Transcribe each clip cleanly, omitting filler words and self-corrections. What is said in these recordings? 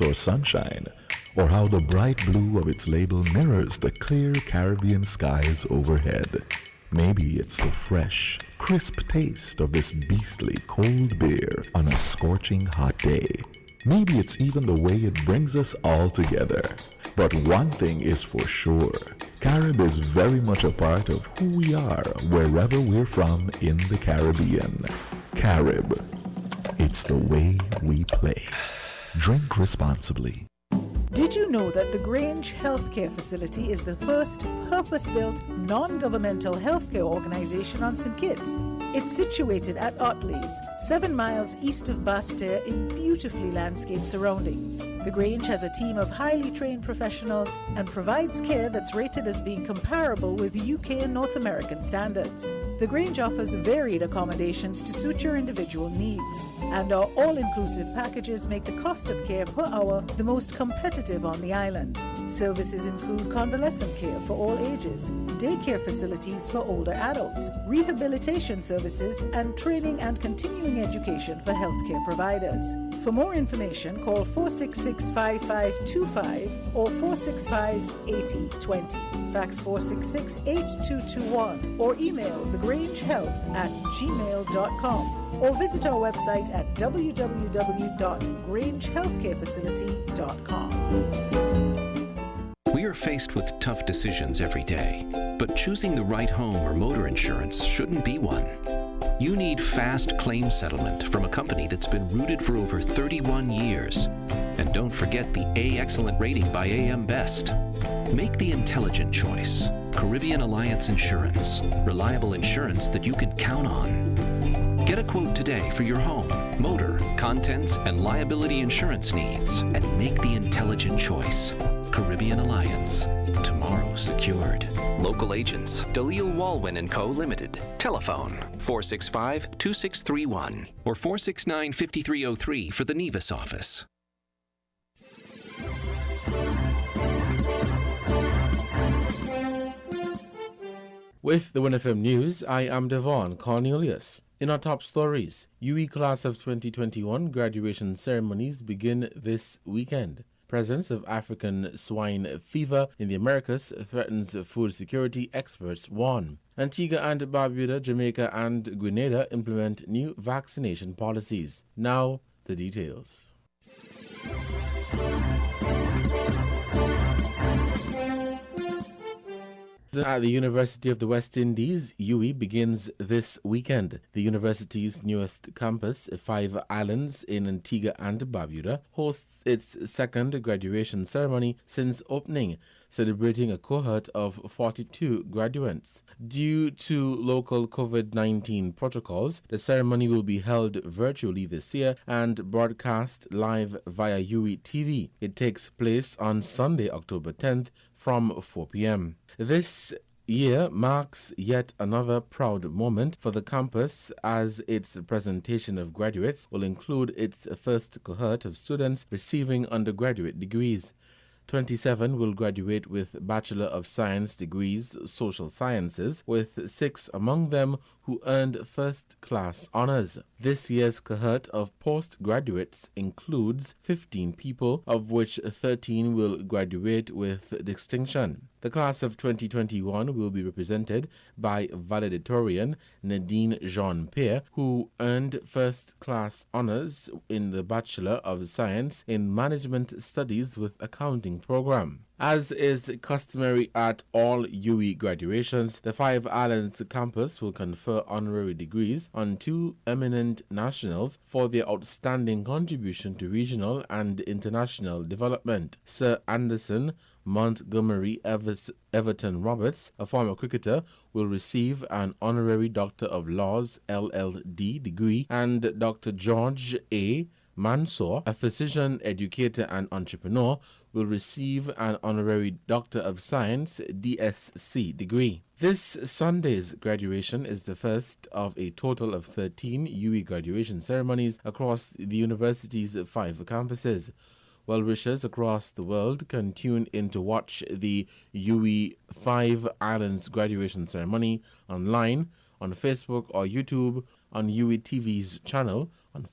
or sunshine, or how the bright blue of its label mirrors the clear Caribbean skies overhead. Maybe it's the fresh, crisp taste of this beastly cold beer on a scorching hot day. Maybe it's even the way it brings us all together. But one thing is for sure, Carib is very much a part of who we are wherever we're from in the Caribbean. Carib, it's the way we play. Drink responsibly. Did you know that the Grange Healthcare Facility is the first purpose-built, non-governmental healthcare organization on St. Kitts? It's situated at Otley's, 7 miles east of Basseterre in beautifully landscaped surroundings. The Grange has a team of highly trained professionals and provides care that's rated as being comparable with UK and North American standards. The Grange offers varied accommodations to suit your individual needs, and our all-inclusive packages make the cost of care per hour the most competitive on the island. Services include convalescent care for all ages, daycare facilities for older adults, rehabilitation services, and training and continuing education for healthcare providers. For more information, call 466-5525 or 465-8020. Fax 466-8221 or email thegrangehealth@gmail.com or visit our website at www.grangehealthcarefacility.com. We are faced with tough decisions every day, but choosing the right home or motor insurance shouldn't be one. You need fast claim settlement from a company that's been rooted for over 31 years. And don't forget the A Excellent rating by AM Best. Make the intelligent choice. Caribbean Alliance Insurance. Reliable insurance that you can count on. Get a quote today for your home, motor, contents, and liability insurance needs, and make the intelligent choice. Caribbean Alliance. Tomorrow secured. Local agents, Dalil Walwyn & Co. Limited. Telephone 465-2631 or 469-5303 for the Nevis office. With the WinFM News, I am Devon Cornelius. In our top stories, UE Class of 2021 graduation ceremonies begin this weekend. Presence of African swine fever in the Americas threatens food security, experts warn. Antigua and Barbuda, Jamaica and Grenada implement new vaccination policies. Now, the details. At the University of the West Indies, UE begins this weekend. The university's newest campus, Five Islands in Antigua and Barbuda, hosts its second graduation ceremony since opening, celebrating a cohort of 42 graduates. Due to local COVID-19 protocols, the ceremony will be held virtually this year and broadcast live via UE TV. It takes place on Sunday, October 10th from 4 p.m. This year marks yet another proud moment for the campus as its presentation of graduates will include its first cohort of students receiving undergraduate degrees. 27 will graduate with Bachelor of Science degrees, Social Sciences, with 6 among them who earned first-class honors. This year's cohort of postgraduates includes 15 people, of which 13 will graduate with distinction. The class of 2021 will be represented by valedictorian Nadine Jean-Pierre, who earned first-class honors in the Bachelor of Science in Management Studies with Accounting program. As is customary at all UE graduations, the Five Islands campus will confer honorary degrees on 2 eminent nationals for their outstanding contribution to regional and international development. Sir Anderson Montgomery Everton Roberts, a former cricketer, will receive an honorary Doctor of Laws LLD degree, and Dr. George A. Mansour, a physician, educator, and entrepreneur, will receive an honorary Doctor of Science DSc degree. This Sunday's graduation is the first of a total of 13 UE graduation ceremonies across the university's 5 campuses. Well-wishers across the world can tune in to watch the UE Five Islands graduation ceremony online, on Facebook or YouTube, on UE TV's channel, on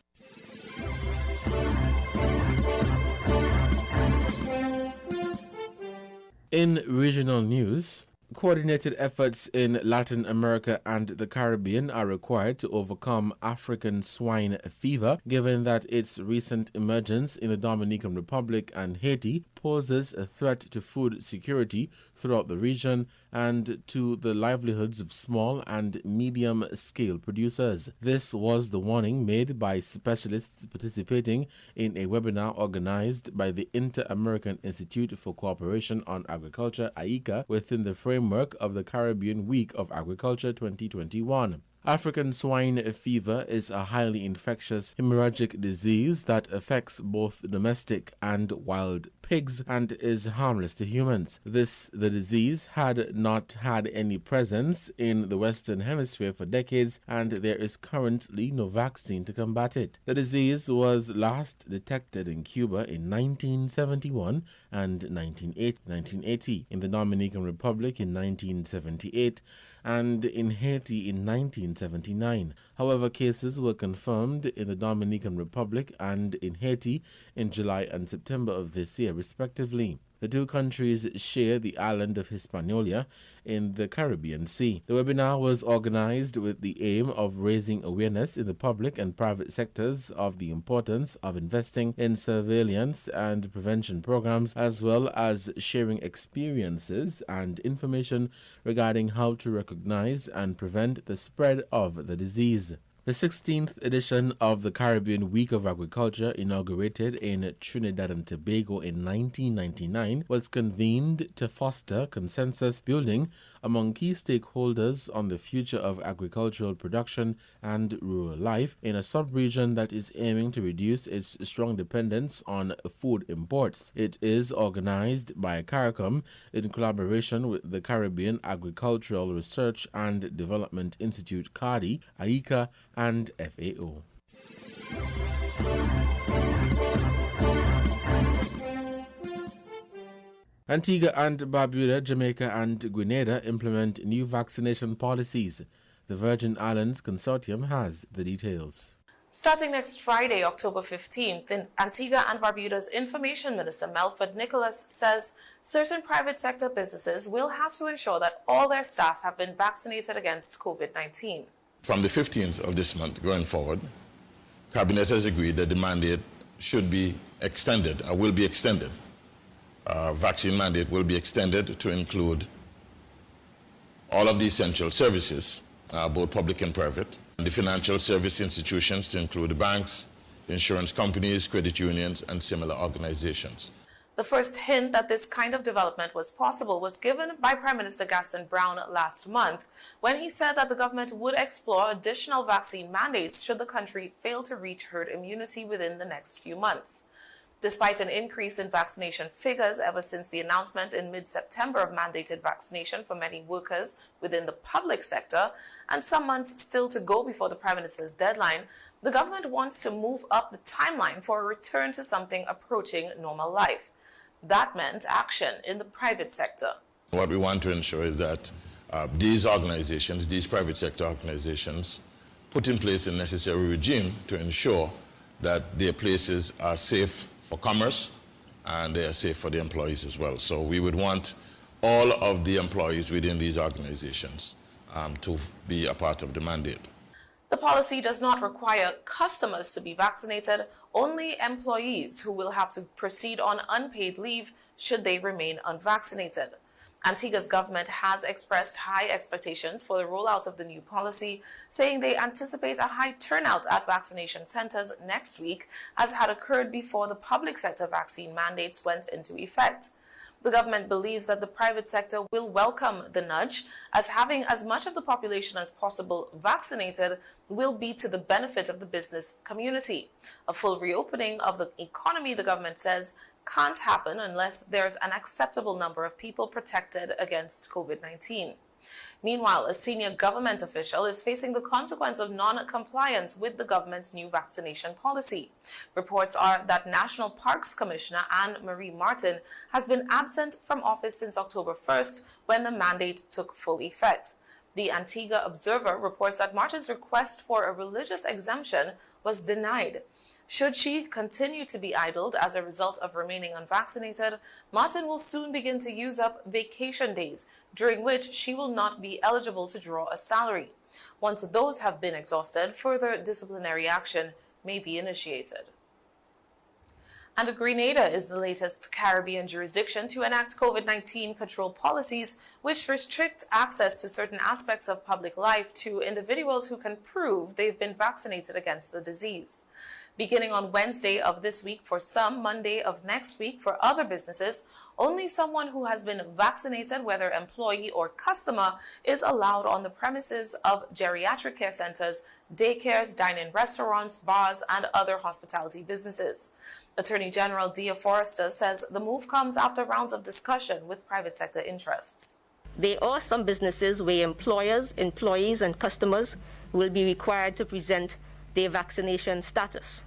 In regional news, coordinated efforts in Latin America and the Caribbean are required to overcome African swine fever, given that its recent emergence in the Dominican Republic and Haiti poses a threat to food security throughout the region and to the livelihoods of small and medium-scale producers. This was the warning made by specialists participating in a webinar organized by the Inter-American Institute for Cooperation on Agriculture, AICA, within the framework of the Caribbean Week of Agriculture 2021. African swine fever is a highly infectious hemorrhagic disease that affects both domestic and wild pigs and is harmless to humans. The disease had not had any presence in the Western Hemisphere for decades, and there is currently no vaccine to combat it. The disease was last detected in Cuba in 1971 and 1980, in the Dominican Republic in 1978, and in Haiti in 1979. However, cases were confirmed in the Dominican Republic and in Haiti in July and September of this year, respectively. The two countries share the island of Hispaniola in the Caribbean Sea. The webinar was organized with the aim of raising awareness in the public and private sectors of the importance of investing in surveillance and prevention programs, as well as sharing experiences and information regarding how to recognize and prevent the spread of the disease. The 16th edition of the Caribbean Week of Agriculture, inaugurated in Trinidad and Tobago in 1999, was convened to foster consensus building among key stakeholders on the future of agricultural production and rural life in a sub-region that is aiming to reduce its strong dependence on food imports. It is organized by CARICOM in collaboration with the Caribbean Agricultural Research and Development Institute, CARDI, AICA, and FAO. Antigua and Barbuda, Jamaica, and Grenada implement new vaccination policies. The Virgin Islands Consortium has the details. Starting next Friday, October 15th, Antigua and Barbuda's Information Minister Melford Nicholas says certain private sector businesses will have to ensure that all their staff have been vaccinated against COVID-19. From the 15th of this month going forward, Cabinet has agreed that the mandate should be extended, or will be extended. Vaccine mandate will be extended to include all of the essential services, both public and private, and the financial service institutions to include the banks, insurance companies, credit unions, and similar organizations. The first hint that this kind of development was possible was given by Prime Minister Gaston Brown last month, when he said that the government would explore additional vaccine mandates should the country fail to reach herd immunity within the next few months. Despite an increase in vaccination figures ever since the announcement in mid-September of mandated vaccination for many workers within the public sector, and some months still to go before the Prime Minister's deadline, the government wants to move up the timeline for a return to something approaching normal life. That meant action in the private sector. What we want to ensure is that these organizations, these private sector organizations, put in place a necessary regime to ensure that their places are safe for commerce and they are safe for the employees as well. So we would want all of the employees within these organizations to be a part of the mandate. The policy does not require customers to be vaccinated, only employees who will have to proceed on unpaid leave should they remain unvaccinated. Antigua's government has expressed high expectations for the rollout of the new policy, saying they anticipate a high turnout at vaccination centers next week, as had occurred before the public sector vaccine mandates went into effect. The government believes that the private sector will welcome the nudge, as having as much of the population as possible vaccinated will be to the benefit of the business community. A full reopening of the economy, the government says, can't happen unless there's an acceptable number of people protected against COVID-19. Meanwhile, a senior government official is facing the consequence of non-compliance with the government's new vaccination policy. Reports are that National Parks Commissioner Anne-Marie Martin has been absent from office since October 1st, when the mandate took full effect. The Antigua Observer reports that Martin's request for a religious exemption was denied. Should she continue to be idled as a result of remaining unvaccinated, Martin will soon begin to use up vacation days, during which she will not be eligible to draw a salary. Once those have been exhausted, further disciplinary action may be initiated. And Grenada is the latest Caribbean jurisdiction to enact COVID-19 control policies which restrict access to certain aspects of public life to individuals who can prove they've been vaccinated against the disease. Beginning on Wednesday of this week for some, Monday of next week for other businesses, only someone who has been vaccinated, whether employee or customer, is allowed on the premises of geriatric care centers, daycares, dine-in restaurants, bars, and other hospitality businesses. Attorney General Dia Forrester says the move comes after rounds of discussion with private sector interests. There are some businesses where employers, employees, and customers will be required to present their vaccination status.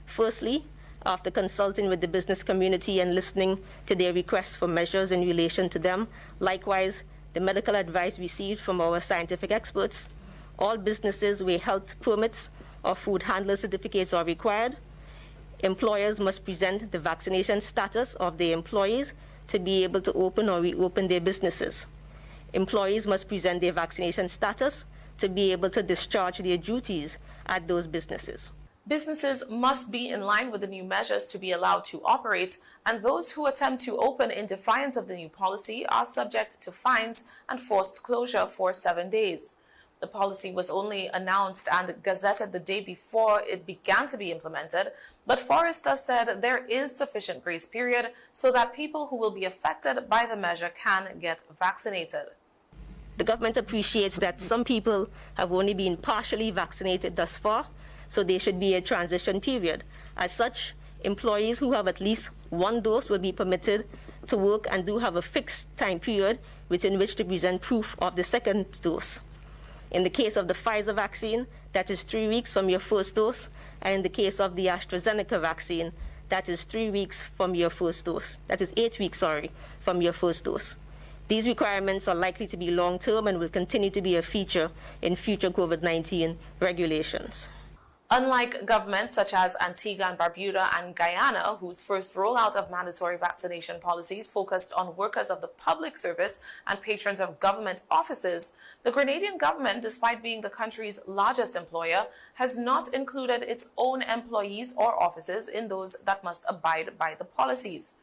Firstly, after consulting with the business community and listening to their requests for measures in relation to them, likewise, the medical advice received from our scientific experts, all businesses where health permits or food handler certificates are required, employers must present the vaccination status of their employees to be able to open or reopen their businesses. Employees must present their vaccination status to be able to discharge their duties at those businesses. Businesses must be in line with the new measures to be allowed to operate, and those who attempt to open in defiance of the new policy are subject to fines and forced closure for 7 days. The policy was only announced and gazetted the day before it began to be implemented, but Forrester said there is sufficient grace period so that people who will be affected by the measure can get vaccinated. The government appreciates that some people have only been partially vaccinated thus far, so there should be a transition period. As such, employees who have at least one dose will be permitted to work and do have a fixed time period within which to present proof of the second dose. In the case of the Pfizer vaccine, that is 3 weeks from your first dose, and in the case of the AstraZeneca vaccine, that is 3 weeks from your first dose. That is 8 weeks, from your first dose. These requirements are likely to be long-term and will continue to be a feature in future COVID-19 regulations. Unlike governments such as Antigua and Barbuda and Guyana, whose first rollout of mandatory vaccination policies focused on workers of the public service and patrons of government offices, the Grenadian government, despite being the country's largest employer, has not included its own employees or offices in those that must abide by the policies.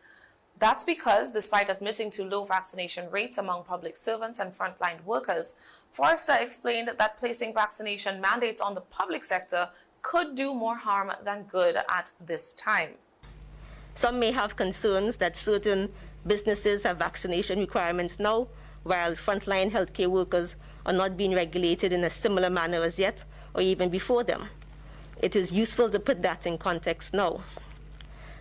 That's because, despite admitting to low vaccination rates among public servants and frontline workers, Forrester explained that placing vaccination mandates on the public sector could do more harm than good at this time. Some may have concerns that certain businesses have vaccination requirements now, while frontline healthcare workers are not being regulated in a similar manner as yet, or even before them. It is useful to put that in context now.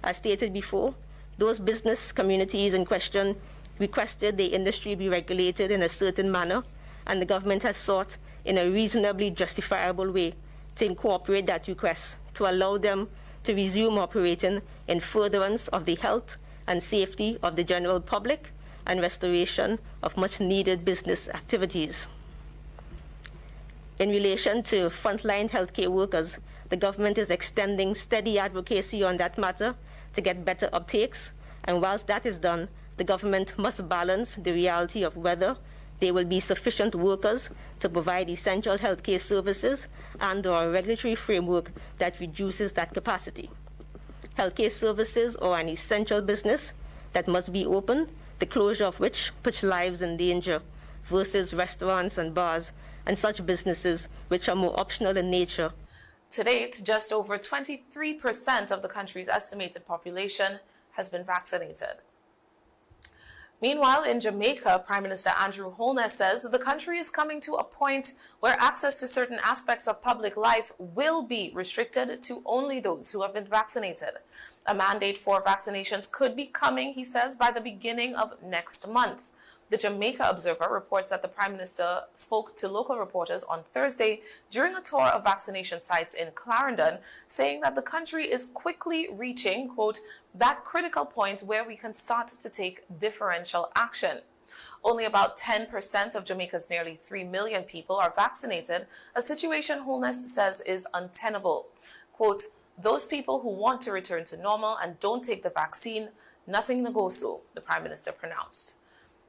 As stated before, those business communities in question requested the industry be regulated in a certain manner, and the government has sought, in a reasonably justifiable way, to incorporate that request to allow them to resume operating in furtherance of the health and safety of the general public and restoration of much-needed business activities. In relation to frontline healthcare workers, the government is extending steady advocacy on that matter to get better uptakes, and whilst that is done, the government must balance the reality of whether there will be sufficient workers to provide essential healthcare services and/or a regulatory framework that reduces that capacity. Healthcare services are an essential business that must be open, the closure of which puts lives in danger, versus restaurants and bars and such businesses which are more optional in nature. To date, just over 23% of the country's estimated population has been vaccinated. Meanwhile, in Jamaica, Prime Minister Andrew Holness says the country is coming to a point where access to certain aspects of public life will be restricted to only those who have been vaccinated. A mandate for vaccinations could be coming, he says, by the beginning of next month. The Jamaica Observer reports that the Prime Minister spoke to local reporters on Thursday during a tour of vaccination sites in Clarendon, saying that the country is quickly reaching, quote, that critical point where we can start to take differential action. Only about 10% of Jamaica's nearly 3 million people are vaccinated, a situation Holness says is untenable. Quote, those people who want to return to normal and don't take the vaccine, nothing no go so, the Prime Minister pronounced.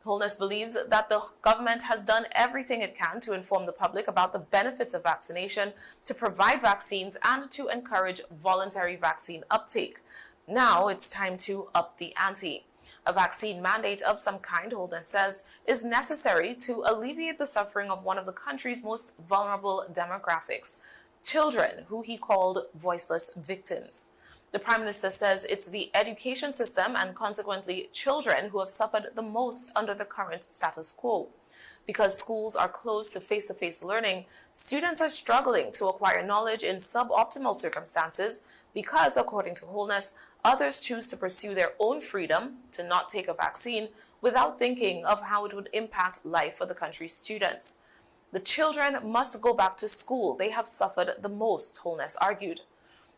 Holness believes that the government has done everything it can to inform the public about the benefits of vaccination, to provide vaccines, and to encourage voluntary vaccine uptake. Now it's time to up the ante. A vaccine mandate of some kind, Holness says, is necessary to alleviate the suffering of one of the country's most vulnerable demographics, children, who he called voiceless victims. The Prime Minister says it's the education system and consequently children who have suffered the most under the current status quo. Because schools are closed to face-to-face learning, students are struggling to acquire knowledge in suboptimal circumstances because, according to Holness, others choose to pursue their own freedom to not take a vaccine without thinking of how it would impact life for the country's students. The children must go back to school. They have suffered the most, Holness argued.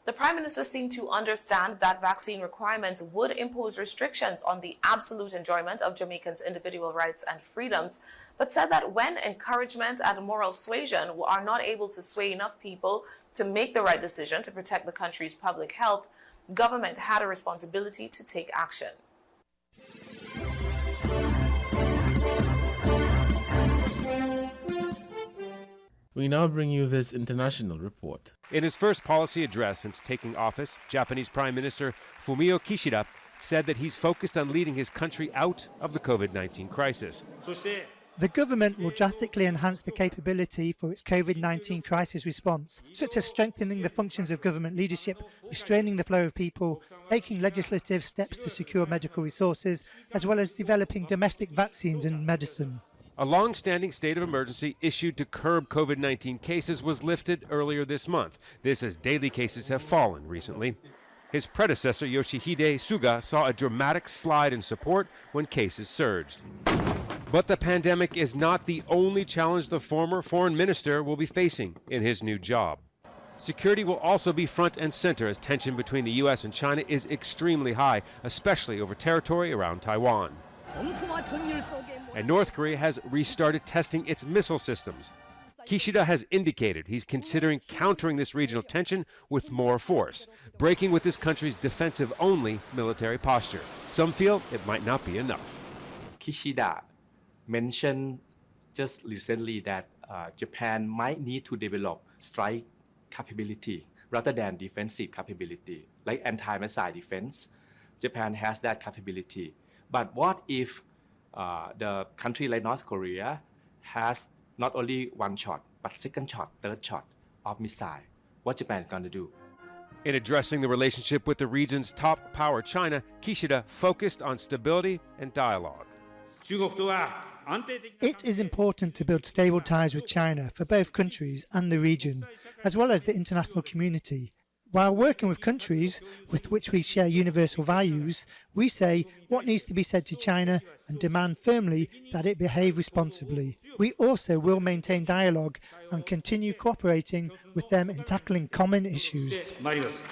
The Prime Minister seemed to understand that vaccine requirements would impose restrictions on the absolute enjoyment of Jamaicans' individual rights and freedoms, but said that when encouragement and moral suasion are not able to sway enough people to make the right decision to protect the country's public health, government had a responsibility to take action. We now bring you this international report. In his first policy address since taking office, Japanese Prime Minister Fumio Kishida said that he's focused on leading his country out of the COVID-19 crisis. The government will drastically enhance the capability for its COVID-19 crisis response, such as strengthening the functions of government leadership, restraining the flow of people, taking legislative steps to secure medical resources, as well as developing domestic vaccines and medicine. A long-standing state of emergency issued to curb COVID-19 cases was lifted earlier this month. This as daily cases have fallen recently. His predecessor, Yoshihide Suga, saw a dramatic slide in support when cases surged. But the pandemic is not the only challenge the former foreign minister will be facing in his new job. Security will also be front and center as tension between the U.S. and China is extremely high, especially over territory around Taiwan. And North Korea has restarted testing its missile systems. Kishida has indicated he's considering countering this regional tension with more force, breaking with this country's defensive-only military posture. Some feel it might not be enough. Kishida mentioned just recently that Japan might need to develop strike capability rather than defensive capability, like anti-missile defense. Japan has that capability. But what if the country like North Korea has not only one shot, but second shot, third shot of missile? What Japan is going to do? In addressing the relationship with the region's top power, China, Kishida focused on stability and dialogue. It is important to build stable ties with China for both countries and the region, as well as the international community. While working with countries with which we share universal values, we say what needs to be said to China and demand firmly that it behave responsibly. We also will maintain dialogue and continue cooperating with them in tackling common issues.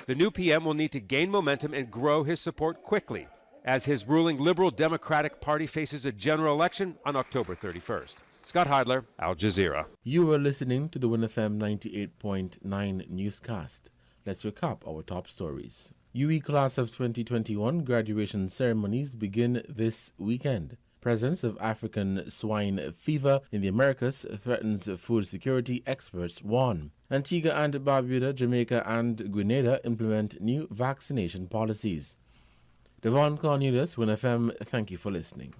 The new PM will need to gain momentum and grow his support quickly, as his ruling Liberal Democratic Party faces a general election on October 31st. Scott Heidler, Al Jazeera. You are listening to the WinFM 98.9 newscast. Let's recap our top stories. UE Class of 2021 graduation ceremonies begin this weekend. Presence of African swine fever in the Americas threatens food security, experts warn. Antigua and Barbuda, Jamaica and Grenada implement new vaccination policies. Devon Cornelius, WinFM, thank you for listening.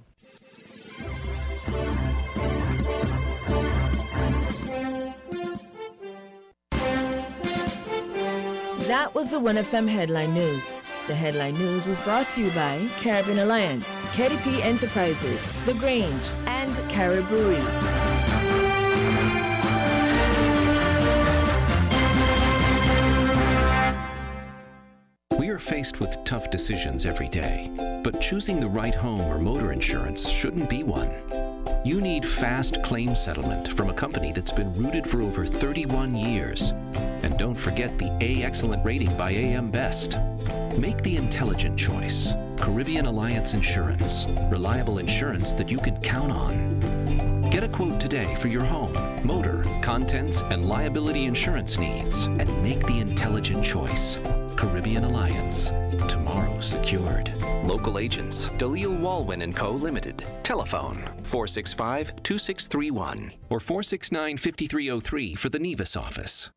That was the WinFM Headline News. The Headline News was brought to you by Caribbean Alliance, KDP Enterprises, The Grange, and Carib Brewery. We are faced with tough decisions every day, but choosing the right home or motor insurance shouldn't be one. You need fast claim settlement from a company that's been rooted for over 31 years. And don't forget the A Excellent rating by AM Best. Make the intelligent choice. Caribbean Alliance Insurance. Reliable insurance that you can count on. Get a quote today for your home, motor, contents, and liability insurance needs and make the intelligent choice. Caribbean Alliance. Tomorrow secured. Local agents, Dalil Walwyn & Co. Limited. Telephone 465-2631 or 469-5303 for the Nevis office.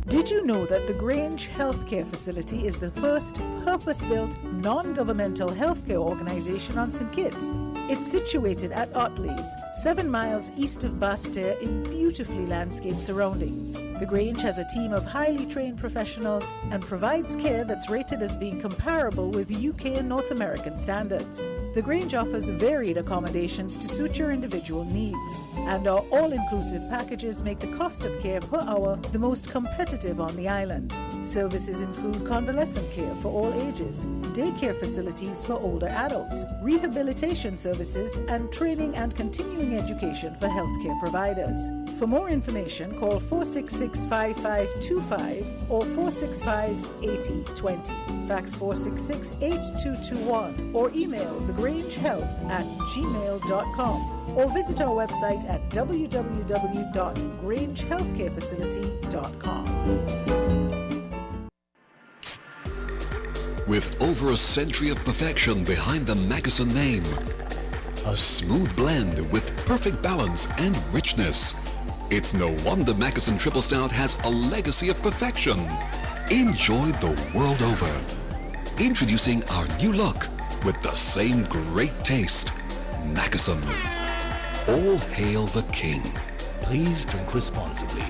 Did you know that the Grange Healthcare Facility is the first purpose-built, non-governmental healthcare organization on St. Kitts? It's situated at Otley's, 7 miles east of Basseterre in beautifully landscaped surroundings. The Grange has a team of highly trained professionals and provides care that's rated as being comparable with UK and North American standards. The Grange offers varied accommodations to suit your individual needs, and our all-inclusive packages make the cost of care per hour the most competitive on the island. Services include convalescent care for all ages, daycare facilities for older adults, rehabilitation services, and training and continuing education for healthcare providers. For more information, call 466-5525 or 465-8020. Fax 466-8221 or email thegrangehealth@gmail.com or visit our website at www.grangehealthcarefacility.com. With over a century of perfection behind the Mackeson name, a smooth blend with perfect balance and richness, it's no wonder Mackeson Triple Stout has a legacy of perfection. Enjoyed the world over. Introducing our new look with the same great taste. Mackeson. All hail the king. Please drink responsibly.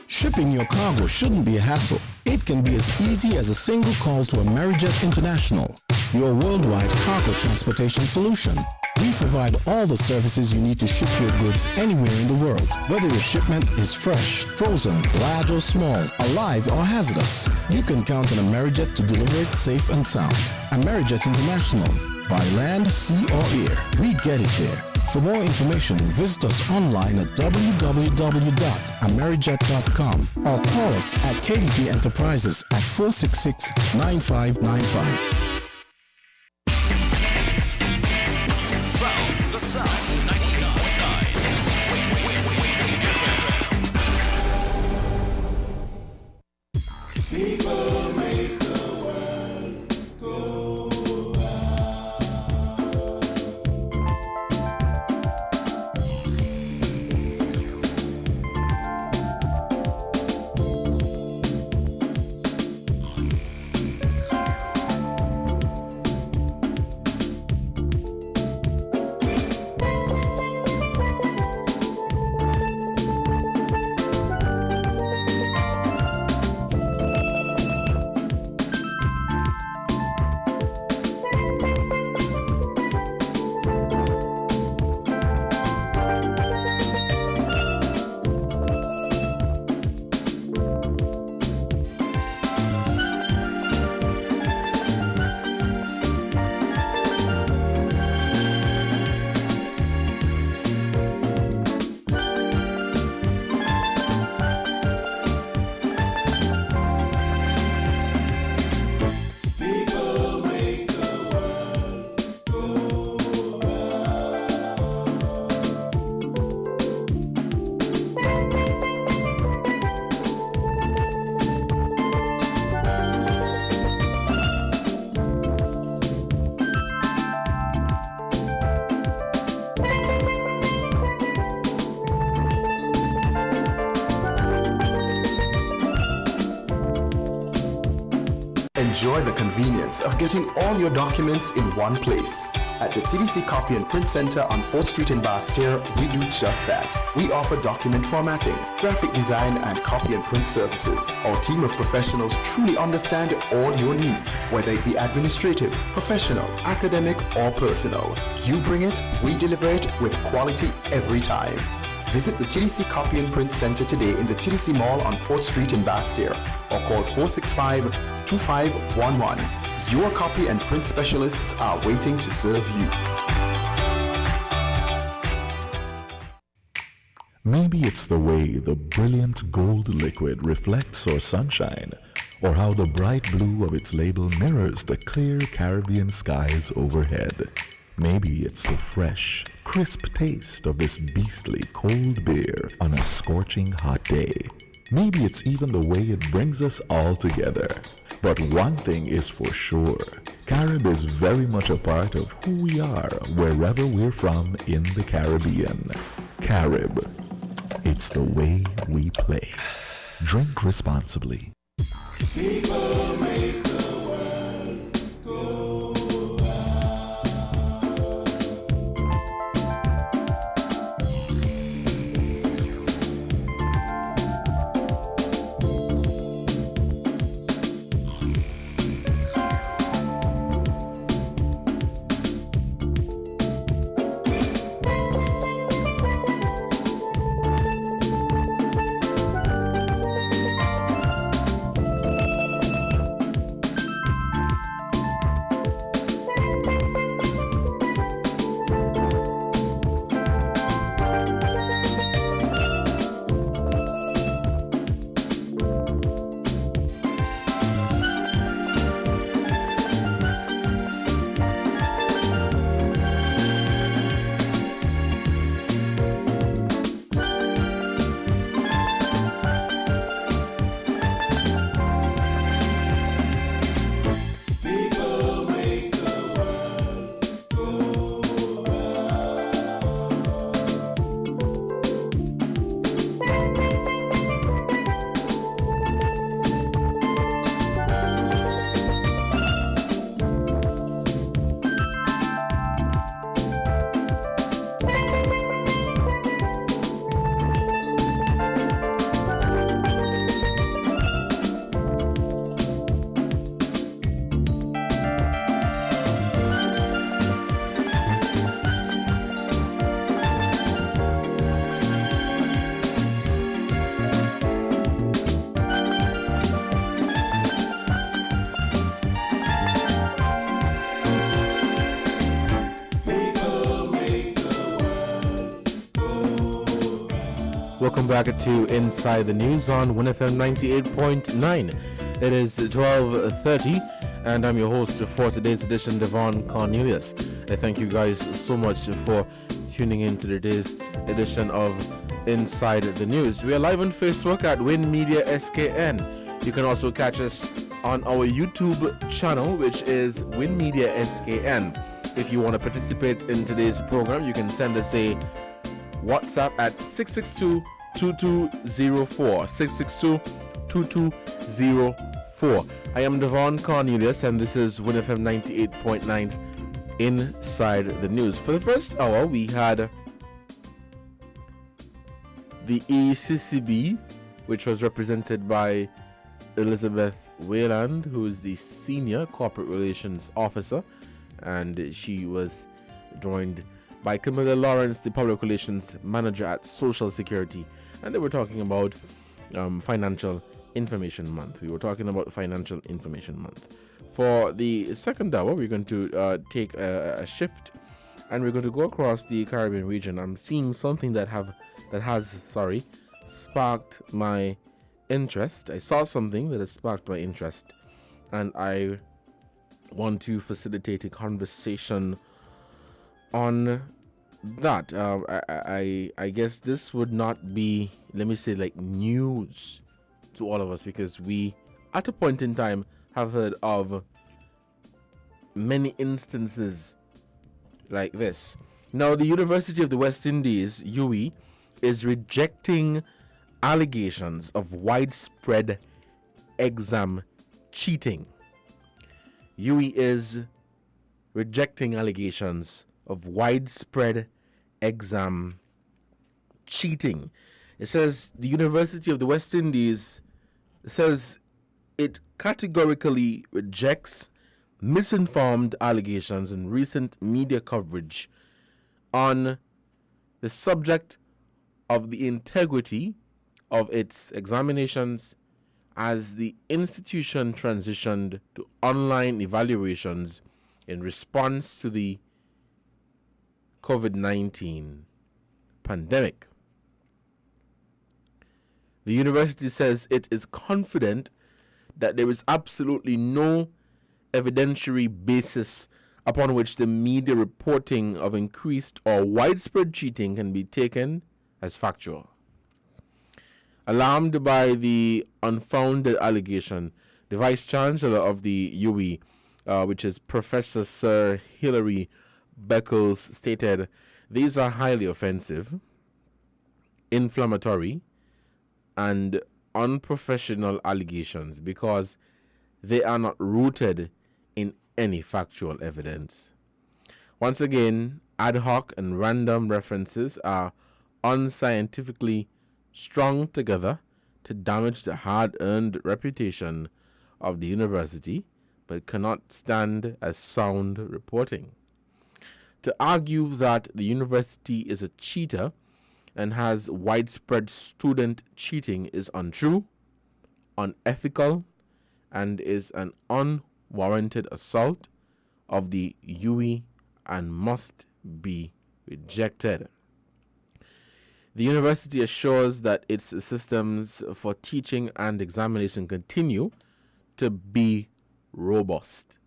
Shipping your cargo shouldn't be a hassle. It can be as easy as a single call to Amerijet International, your worldwide cargo transportation solution. We provide all the services you need to ship your goods anywhere in the world, whether your shipment is fresh, frozen, large or small, alive or hazardous. You can count on Amerijet to deliver it safe and sound. Amerijet International. By land, sea or air, we get it there. For more information, visit us online at www.amerijet.com or call us at KDP Enterprises at 466-9595. The Sound 98.9. People make the world go Enjoy the convenience of getting all your documents in one place. At the TDC Copy and Print Center on 4th Street in Basseterre, we do just that. We offer document formatting, graphic design, and copy and print services. Our team of professionals truly understand all your needs, whether it be administrative, professional, academic, or personal. You bring it, we deliver it with quality every time. Visit the TDC Copy and Print Center today in the TDC Mall on 4th Street in Basseterre or call 465-2511. Your copy and print specialists are waiting to serve you. Maybe it's the way the brilliant gold liquid reflects our sunshine, or how the bright blue of its label mirrors the clear Caribbean skies overhead. Maybe it's the fresh, crisp taste of this beastly cold beer on a scorching hot day. Maybe it's even the way it brings us all together. But one thing is for sure, Carib is very much a part of who we are wherever we're from in the Caribbean. Carib, it's the way we play. Drink responsibly. People make the world go Welcome back to Inside the News on 1FM 98.9. It is 12:30 and I'm your host for today's edition, Devon Cornelius. I thank you guys so much for tuning in to today's edition of Inside the News. We are live on Facebook at Win Media SKN. You can also catch us on our YouTube channel, which is Win Media SKN. If you want to participate in today's program, you can send us a WhatsApp at 662-2204. 662-2204. I am Devon Cornelius, and this is WinFM 98.9 Inside the News. For the first hour, we had the ECCB, which was represented by Elizabeth Wayland, who is the Senior Corporate Relations Officer, and she was joined by Camilla Lawrence, the Public Relations Manager at Social Security, and they were talking about Financial Information Month. We were talking about Financial Information Month. For the second hour, we're going to take a shift, and we're going to go across the Caribbean region. I'm seeing something that has sparked my interest. I saw something that has sparked my interest, and I want to facilitate a conversation on that. I guess this would not be, let me say, like news to all of us, because we at a point in time have heard of many instances like this. Now, the University of the West Indies, UWI, is rejecting allegations of widespread exam cheating. UWI is rejecting allegations of widespread exam cheating. It says the University of the West Indies says it categorically rejects misinformed allegations and recent media coverage on the subject of the integrity of its examinations as the institution transitioned to online evaluations in response to the COVID-19 pandemic. The university says it is confident that there is absolutely no evidentiary basis upon which the media reporting of increased or widespread cheating can be taken as factual. Alarmed by the unfounded allegation, the Vice Chancellor of the UWI, which is Professor Sir Hilary Beckles, stated, "These are highly offensive, inflammatory, and unprofessional allegations because they are not rooted in any factual evidence. Once again, ad hoc and random references are unscientifically strung together to damage the hard-earned reputation of the university, but cannot stand as sound reporting. To argue that the university is a cheater and has widespread student cheating is untrue, unethical, and is an unwarranted assault of the UWI and must be rejected. The university assures that its systems for teaching and examination continue to be robust.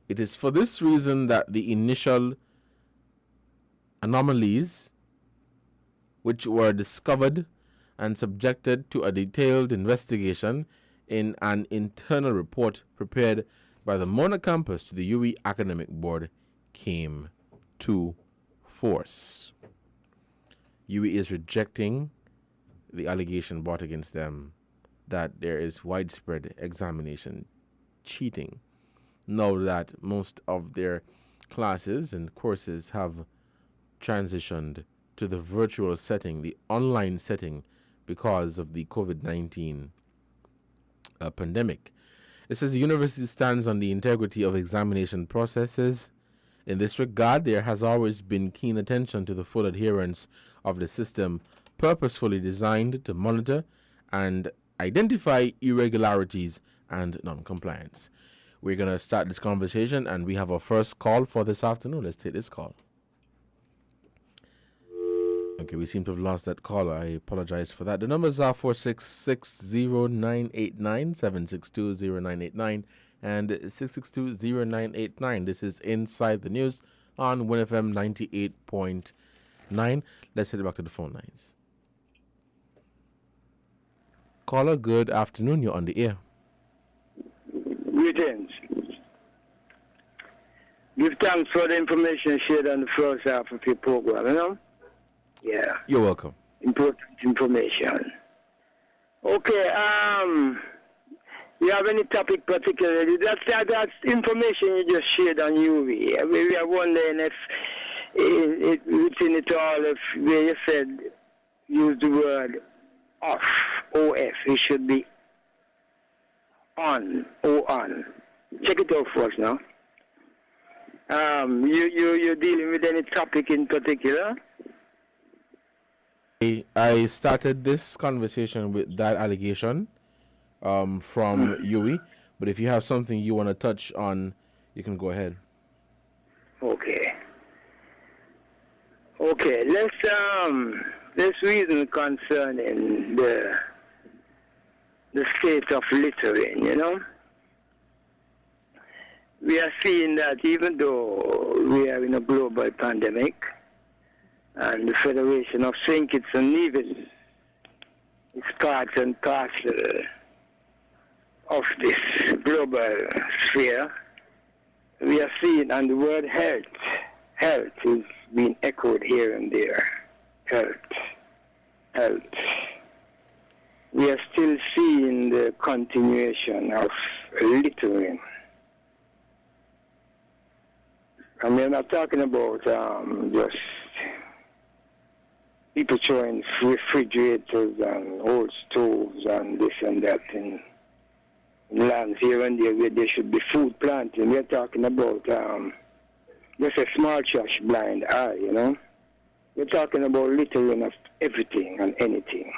It is for this reason that the initial anomalies which were discovered and subjected to a detailed investigation in an internal report prepared by the Mona campus to the UWI Academic Board came to force. UWI is rejecting the allegation brought against them that there is widespread examination cheating. Know that most of their classes and courses have transitioned to the virtual setting, the online setting, because of the COVID-19 pandemic. It says the university stands on the integrity of examination processes. In this regard, there has always been keen attention to the full adherence of the system purposefully designed to monitor and identify irregularities and non-compliance. We're going to start this conversation, and we have our first call for this afternoon. Let's take this call. Okay, we seem to have lost that caller. I apologize for that. The numbers are 4660989, 7620989, and 6620989. This is Inside the News on WinFM 98.9. Let's head back to the phone lines. Caller, good afternoon. You're on the air. Greetings. Give thanks for the information shared on the first half of your program, you know? Yeah. You're welcome. Important information. Okay, you have any topic particularly? That's information you just shared on UWI. We are wondering if within it all, if where you said, use the word off, OF, it should be on, O-on. Check it out for us now. You're dealing with any topic in particular? I started this conversation with that allegation from UWI, but if you have something you want to touch on, you can go ahead. Okay. Let's reason concerning the state of littering, you know. We are seeing that even though we are in a global pandemic, and the Federation of St. Kitts and Nevis is part and parcel of this global sphere, we are seeing, and the word health is being echoed here and there. Health. We are still seeing the continuation of littering. I mean, I'm not talking about just people throwing refrigerators and old stoves and this and that in lands here and there where there should be food planting. We're talking about just a small trash blind eye, you know. We're talking about littering of everything and anything.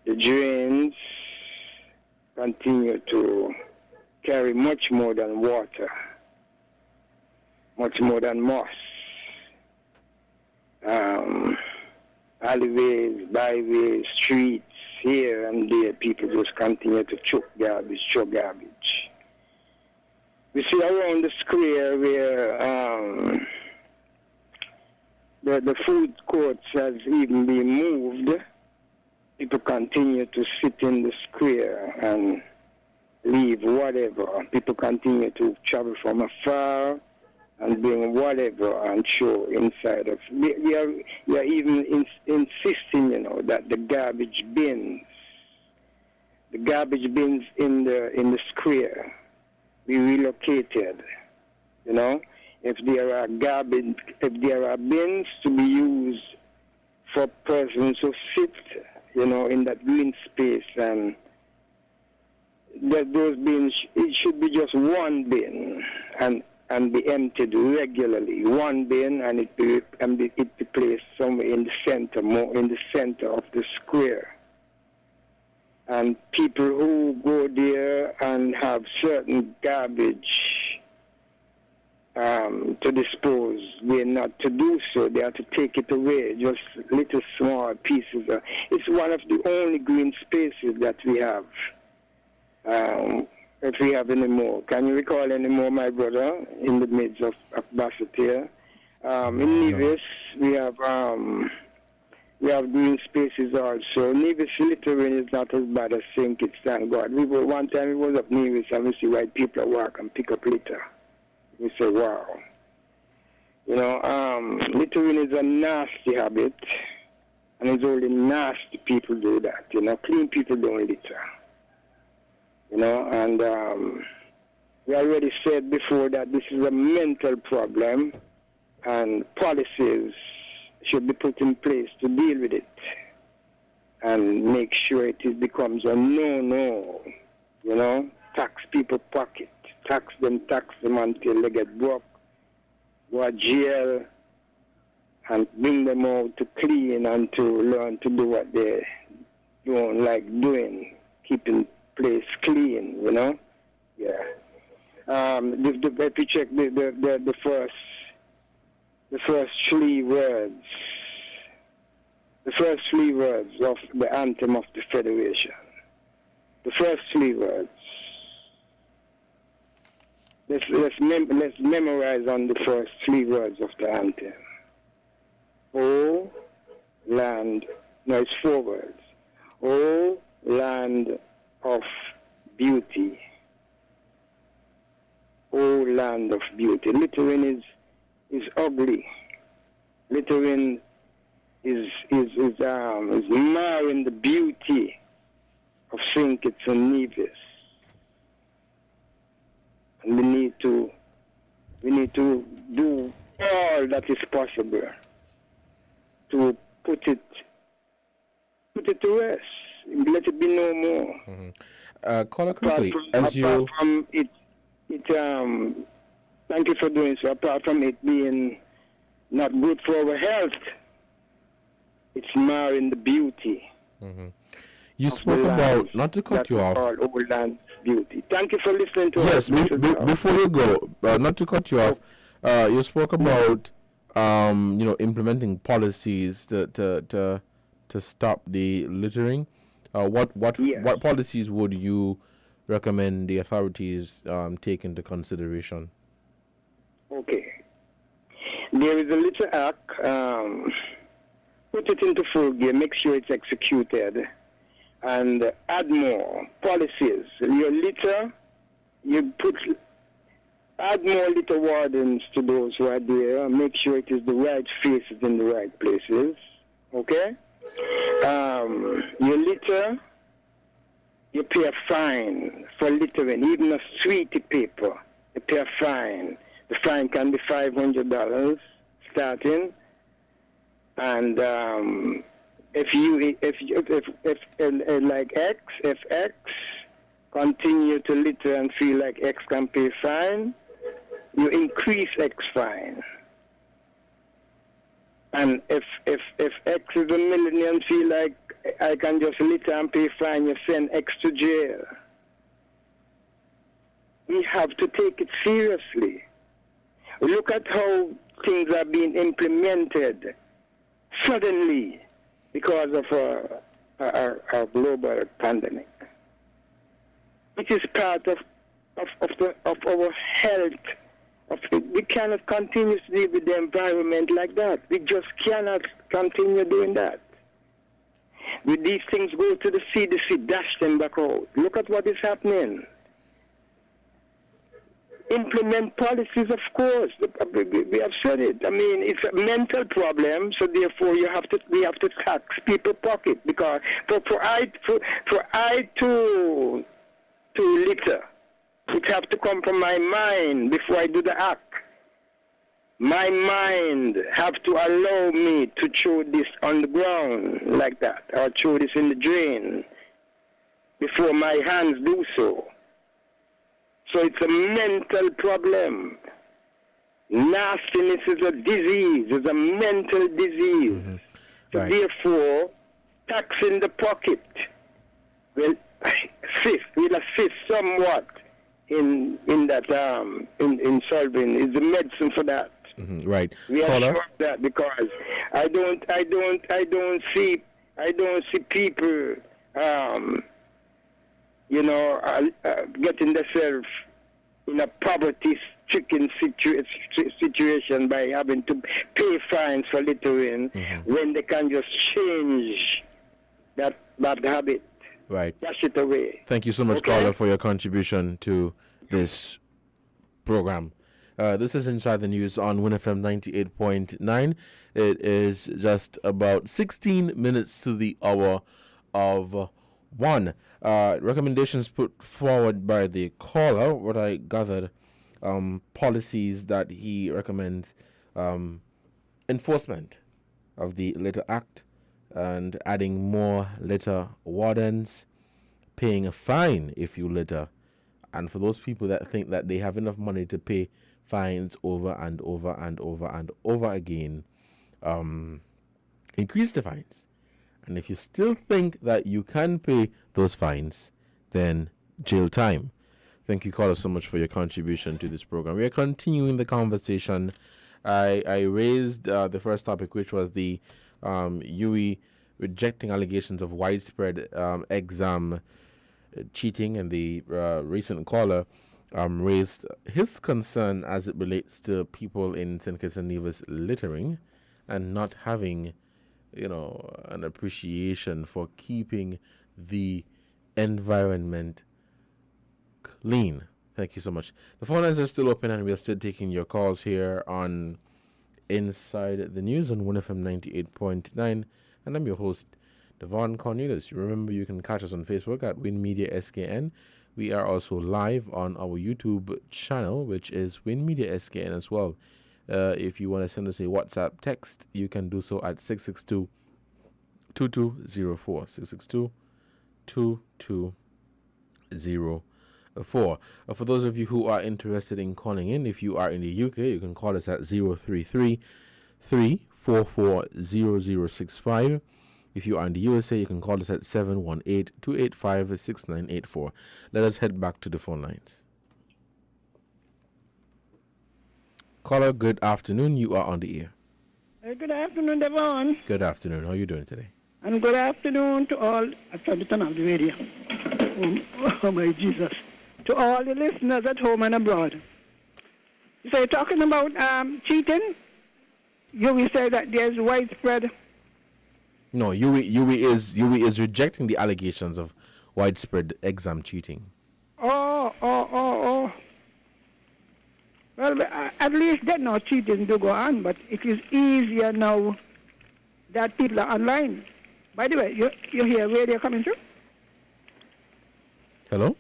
The drains continue to carry much more than water, much more than moss. Alleyways, byways, streets, here and there, people just continue to chuck garbage. We see around the square where the food courts has even been moved. People continue to sit in the square and leave whatever. People continue to travel from afar and bring whatever and show inside of. We are even insisting, that the garbage bins in the square be relocated. If there are bins to be used for persons who sit, in that green space, and that those bins, it should be just one bin and be emptied regularly. One bin, and it be placed somewhere in the center, more in the center of the square. And people who go there and have certain garbage to dispose, they're not to do so. They have to take it away, just little small pieces. It's one of the only green spaces that we have. If we have any more. Can you recall any more, my brother, in the midst of Basseterre? In Nevis, we have green spaces also. Nevis littering is not as bad as St. Kitts, thank God. One time we was up Nevis and we see white people walk and pick up litter. We say, wow. Littering is a nasty habit, and it's only nasty people do that. Clean people don't litter. And we already said before that this is a mental problem, and policies should be put in place to deal with it and make sure it becomes a no-no, tax people pocket, tax them until they get broke, go to jail, and bring them out to clean and to learn to do what they don't like doing, keeping place clean, Yeah. If you check the first three words of the anthem of the Federation. The first three words. Let's memorize on the first three words of the anthem. O land, no, it's 4 words. O land of beauty. O land of beauty. Littering is ugly. Littering is marring the beauty of St. Kitts and Nevis. And we need to do all that is possible to put it to rest. Let it be no more. Mm-hmm. Caller quickly, thank you for doing so. Apart from it being not good for our health, it's marring the beauty. Mm-hmm. You spoke about, not to cut you off. Old land beauty. Thank you for listening to us. us. Yes, before you go, not to cut you off, you spoke about implementing policies to stop the littering. What policies would you recommend the authorities take into consideration? Okay. There is a litter act. Put it into full gear. Make sure it's executed. And add more policies. Your litter, add more litter wardens to those who are there. Make sure it is the right faces in the right places. Okay? Your litter, you pay a fine for littering. Even a sweetie paper, you pay a fine. The fine can be $500 starting. And if X continue to litter and feel like X can pay fine, you increase X fine. And if X is a millennial and feel like I can just litter and pay fine, you send X to jail. We have to take it seriously. Look at how things are being implemented suddenly because of our global pandemic. It is part of our health. We cannot continue to live with the environment like that. We just cannot continue doing that. With these things go to the CDC, dash them back out. Look at what is happening. Implement policies, of course. We have said it. I mean, it's a mental problem, so therefore we have to tax people's pocket, because for I to litter, it have to come from my mind before I do the act. My mind have to allow me to throw this on the ground like that, or throw this in the drain before my hands do so. So it's a mental problem. Nastiness is a disease. It's a mental disease. Mm-hmm. So right. Therefore, taxing the pocket will assist somewhat in that in solving. Is the medicine for that. Mm-hmm. Right. We are sure of that, because I don't see people getting themselves in a poverty-stricken situation by having to pay fines for littering, mm-hmm. when they can just change that bad habit. Right. Dash it away. Thank you so much, caller, for your contribution to this program. This is Inside the News on WinFM 98.9. It is just about 16 minutes to the hour of 1. Recommendations put forward by the caller, what I gathered, policies that he recommends, enforcement of the Litter Act, and adding more litter wardens, paying a fine if you litter. And for those people that think that they have enough money to pay fines over and over and over and over again, increase the fines. And if you still think that you can pay those fines, then jail time. Thank you, caller, so much for your contribution to this program. We are continuing the conversation. I raised the first topic, which was the UWI rejecting allegations of widespread exam cheating, and the recent caller raised his concern as it relates to people in St. Kitts and Nevis littering and not having, an appreciation for keeping the environment clean. Thank you so much. The phone lines are still open, and we're still taking your calls here on Inside the News on WinFM 98.9, and I'm your host, Devon Cornelius. Remember, you can catch us on Facebook at Win Media SKN. We are also live on our YouTube channel, which is Win Media SKN as well. If you want to send us a WhatsApp text, you can do so at 662-2204. 662-2204. For those of you who are interested in calling in, if you are in the UK, you can call us at 033-344-0065. If you are in the USA, you can call us at 718-285-6984. Let us head back to the phone lines. Caller, good afternoon. You are on the air. Good afternoon, Devon. Good afternoon. How are you doing today? And good afternoon to all. I've tried to turn off the radio. Oh, my Jesus. To all the listeners at home and abroad. So you're talking about cheating? You will say that there's widespread... No, UWI is rejecting the allegations of widespread exam cheating. Oh. Well, at least that no cheating do go on, but it is easier now that people are online. By the way, you hear radio coming through? Hello?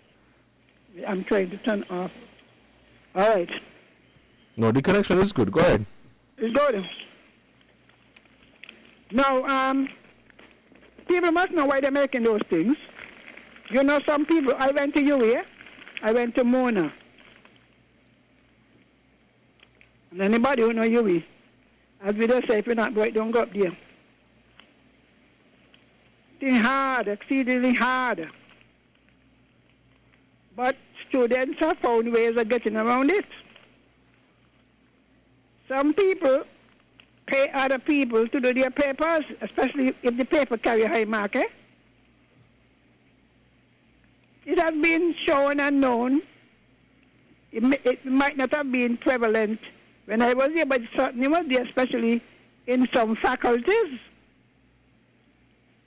I'm trying to turn off. All right. No, the connection is good. Go ahead. It's good. Now, people must know why they're making those things. You know, some people, I went to UWI, I went to Mona. And anybody who know UWI, as we just say, if you're not bright, don't go up there. It's hard, exceedingly hard. But students have found ways of getting around it. Some people pay other people to do their papers, especially if the paper carry a high mark, it has been shown and known. It might not have been prevalent when I was here, but it certainly was there, especially in some faculties.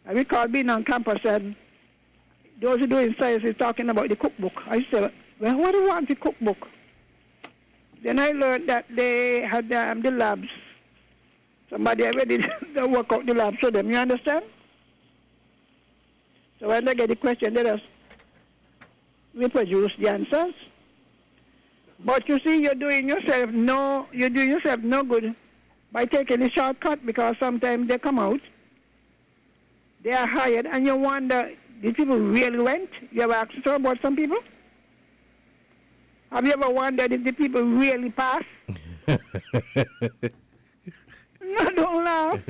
I recall being on campus and those who doing science is talking about the cookbook. I said, well, what do you want the cookbook? Then I learned that they had the labs. Somebody already work out the labs for them, you understand? So when they get the question, they just reproduce the answers. But you see, you're doing yourself no good by taking the shortcut, because sometimes they come out, they are hired, and you wonder, did people really went? You ever asked about some people? Have you ever wondered if the people really pass? No, don't laugh.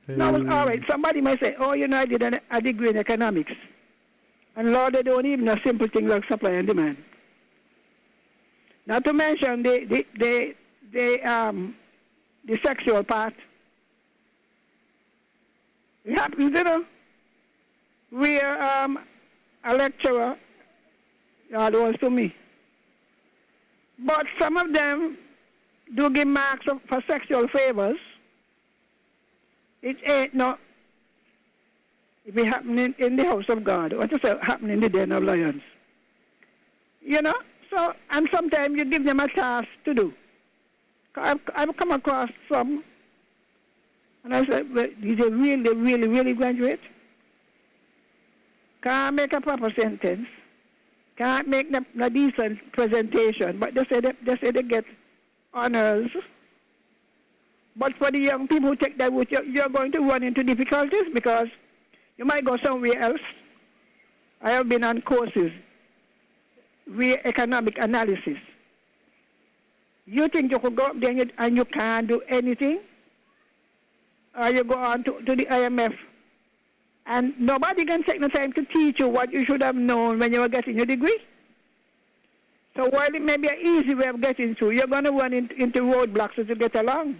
No, all right, somebody might say, oh, you know, I did a degree in economics. And Lord, they don't even know simple things like supply and demand. Not to mention the sexual part. It happens, you know. We are a lecturer, God was to me. But some of them do give marks for sexual favors. It ain't no, if it happening in the house of God, what is it happening in the den of lions? You know? So, and sometimes you give them a task to do. I've come across some, and I said, well, did they really graduate? Can't make a proper sentence. Can't make a decent presentation. But they say they get honors. But for the young people who take that route, you're going to run into difficulties, because you might go somewhere else. I have been on courses, economic analysis. You think you could go up there and you can't do anything? Or you go on to the IMF, and nobody can take the time to teach you what you should have known when you were getting your degree. So while it may be an easy way of getting through, you're going to run into roadblocks as you get along.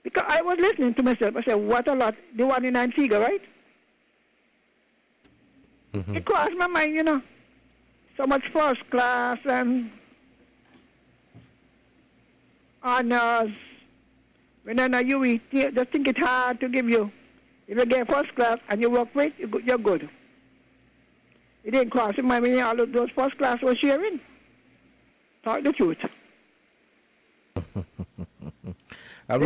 Because I was listening to myself, I said, what a lot, the one in Antigua, right? Mm-hmm. It crossed my mind, you know. So much first class and honors. When I know you just think it's hard to give you. If you get first class and you work with, you're good. It didn't cross my mind when all of those first class were sharing. Talk the truth. I'm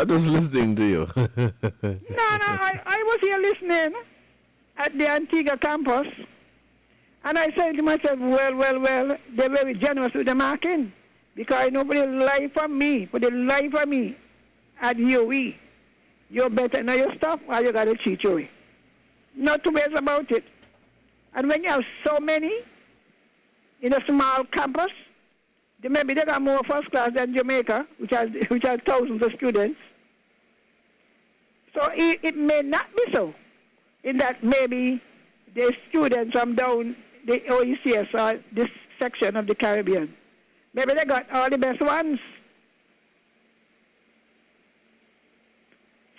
just listening to you. I was here listening at the Antigua campus, and I said to myself, well, they're very generous with the marking, because I know for the life of me at UE, you're better know your stuff, or you got to cheat you. Not two ways about it. And when you have so many in a small campus, maybe they got more first class than Jamaica, which has thousands of students. So it may not be so, in that maybe the students from down the OECS or this section of the Caribbean, maybe they got all the best ones.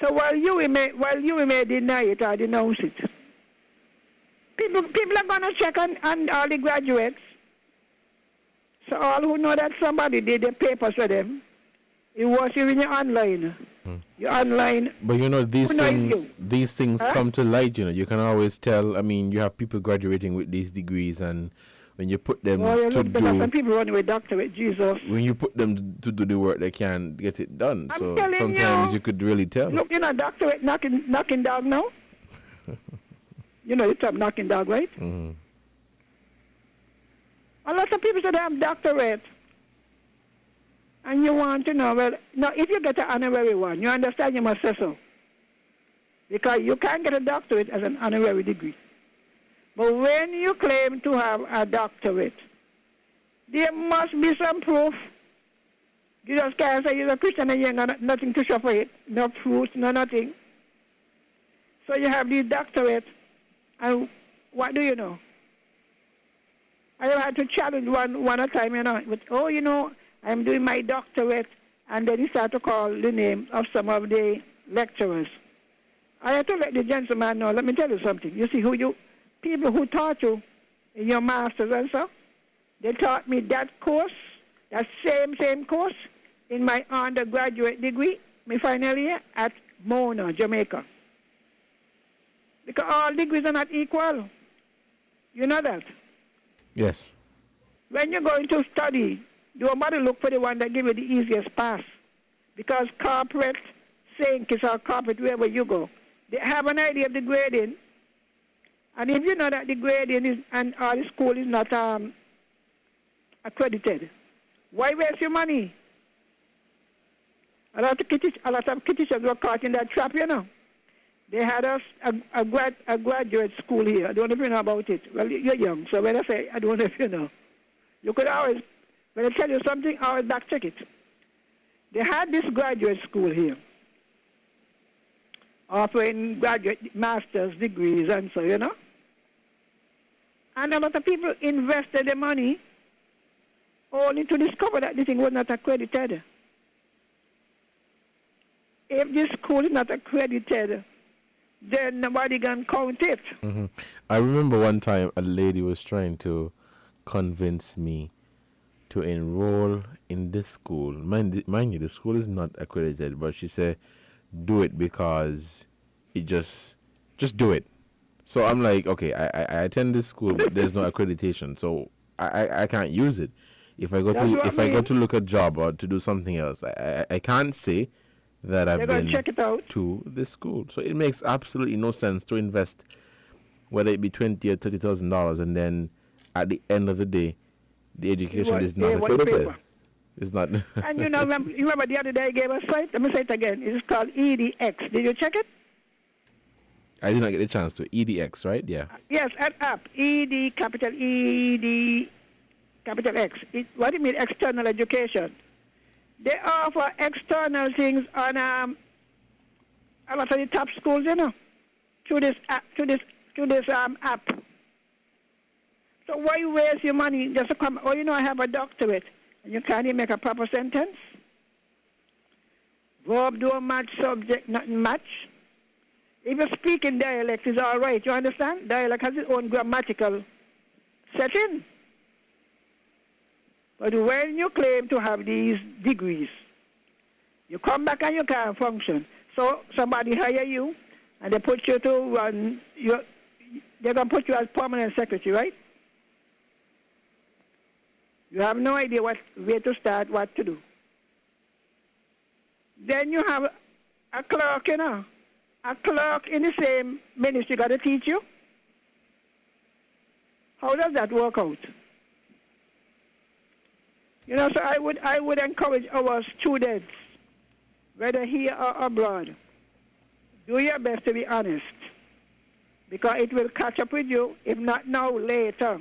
So while you may deny it or denounce it, people are going to check on all the graduates. So all who know that somebody did the papers for them, it was even online. You're online. But you know, these things come to light, you know. You can always tell. I mean, you have people graduating with these degrees, and when you put them to do... When people run with doctorate, Jesus. When you put them to do the work, they can't get it done. So telling sometimes you could really tell. Look, you know, doctorate knocking dog now. You know, it's a knocking dog, right? Mm-hmm. A lot of people say they have doctorate. And you want to know, well, no, if you get an honorary one, you understand you must say so. Because you can't get a doctorate as an honorary degree. But when you claim to have a doctorate, there must be some proof. You just can't say you're a Christian and you ain't got nothing to show for it. No proof, no nothing. So you have these doctorates, and what do you know? I had to challenge one at a time, you know. But, oh, you know, I'm doing my doctorate, and then he started to call the name of some of the lecturers. I have to let the gentleman know. Let me tell you something. You see, people who taught you in your masters and so, they taught me that course, that same course, in my undergraduate degree, my final year, at Mona, Jamaica. Because all degrees are not equal. You know that? Yes. When you're going to study, you want to look for the one that gives you the easiest pass. Because corporate, St. Kitts or corporate, wherever you go, they have an idea of the grading. And if you know that the grading is, or the school is not accredited, why waste your money? A lot of teachers were caught in that trap, you know. They had a graduate school here. I don't know if you know about it. Well, you're young, so when I say, I don't know if you know. You could always, when I tell you something, always back check it. They had this graduate school here, offering graduate master's degrees and so, you know. And a lot of people invested their money only to discover that the thing was not accredited. If this school is not accredited, then nobody can count it. Mm-hmm. I remember one time a lady was trying to convince me to enroll in this school. Mind you, the school is not accredited, but she said, do it because it just do it. So I'm like, okay, I attend this school, but there's no accreditation, so I can't use it. If I go to look at a job or to do something else, I can't say that I've been to this school. So it makes absolutely no sense to invest, whether it be $20,000 or $30,000, and then at the end of the day, the education is not accredited. It's not. And you remember the other day I gave a site? Let me say it again. It's called EDX. Did you check it? I did not get a chance to. EDX, right? Yeah. Yes, an app. ED, capital X. What do you mean external education? They offer external things on a lot of the top schools, you know, through this app. So why waste your money just to come? Oh, you know, I have a doctorate, and you can't even make a proper sentence. Verb don't match, subject nothing match. Even speaking dialect is all right. You understand? Dialect has its own grammatical setting. But when you claim to have these degrees, you come back and you can't function. So somebody hire you, and they put you to run. They're going to put you as permanent secretary, right? You have no idea where to start, what to do. Then you have a clerk, you know. A clerk in the same ministry got to teach you. How does that work out? You know, so I would encourage our students, whether here or abroad, do your best to be honest, because it will catch up with you, if not now, later.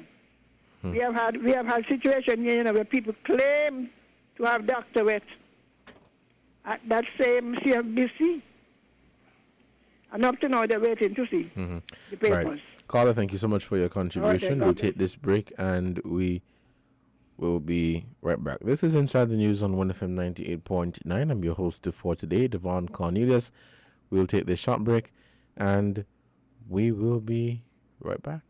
We have had situations, you know, where people claim to have doctorate at that same CFBC, and up to now they're waiting to see the papers. Right. Carla, thank you so much for your contribution. We'll take this break and we will be right back. This is Inside the News on 1FM 98.9. I'm your host for today, Devon Cornelius. We'll take this short break and we will be right back.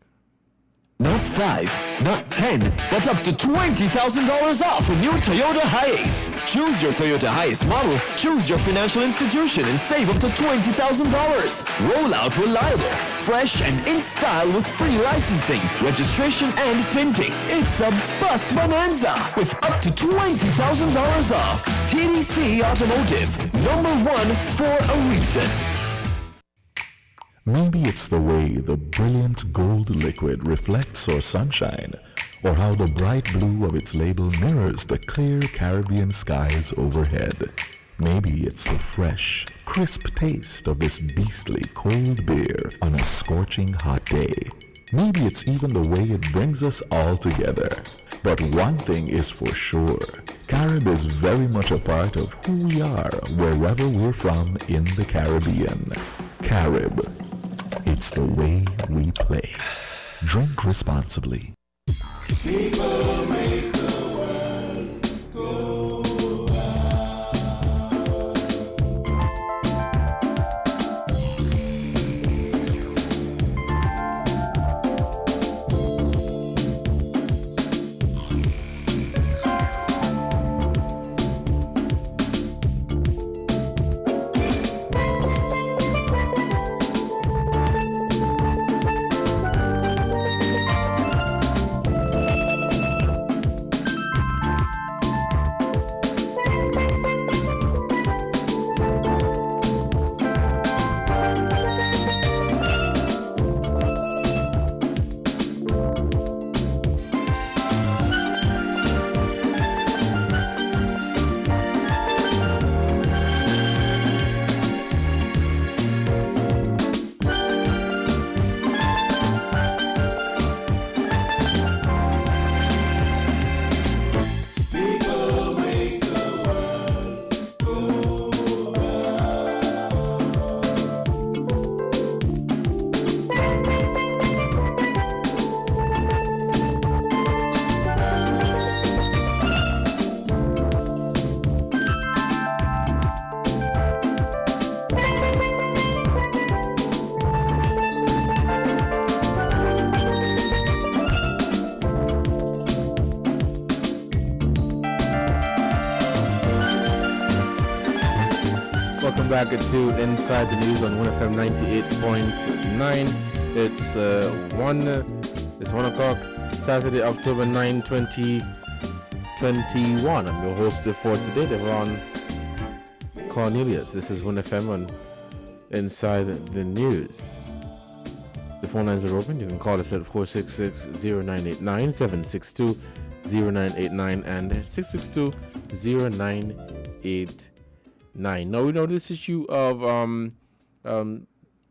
Not 5, not 10, but up to $20,000 off a new Toyota Hiace. Choose your Toyota Hiace model, choose your financial institution, and save up to $20,000. Roll out reliable, fresh, and in style with free licensing, registration, and tinting. It's a bus bonanza with up to $20,000 off. TDC Automotive, #1 for a reason. Maybe it's the way the brilliant gold liquid reflects our sunshine, or how the bright blue of its label mirrors the clear Caribbean skies overhead. Maybe it's the fresh, crisp taste of this beastly cold beer on a scorching hot day. Maybe it's even the way it brings us all together. But one thing is for sure, Carib is very much a part of who we are wherever we're from in the Caribbean. Carib. It's the way we play. Drink responsibly. People make the world go round. back to Inside the News on 1FM 98.9. It's 1 o'clock, Saturday, October 9, 2021. I'm your host for today, Devon Cornelius. This is 1FM on Inside the News. The phone lines are open. You can call us at 466-0989, 762-0989, and 662-0989. Now we know this issue of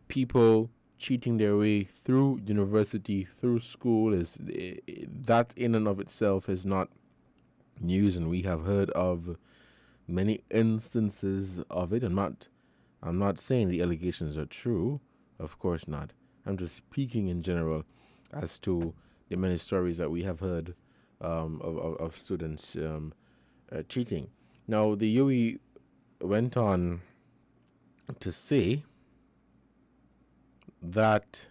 people cheating their way through university, through school, is that in and of itself is not news, and we have heard of many instances of it. I'm not saying the allegations are true, of course not. I'm just speaking in general as to the many stories that we have heard of students cheating. Now, the UWI went on to say that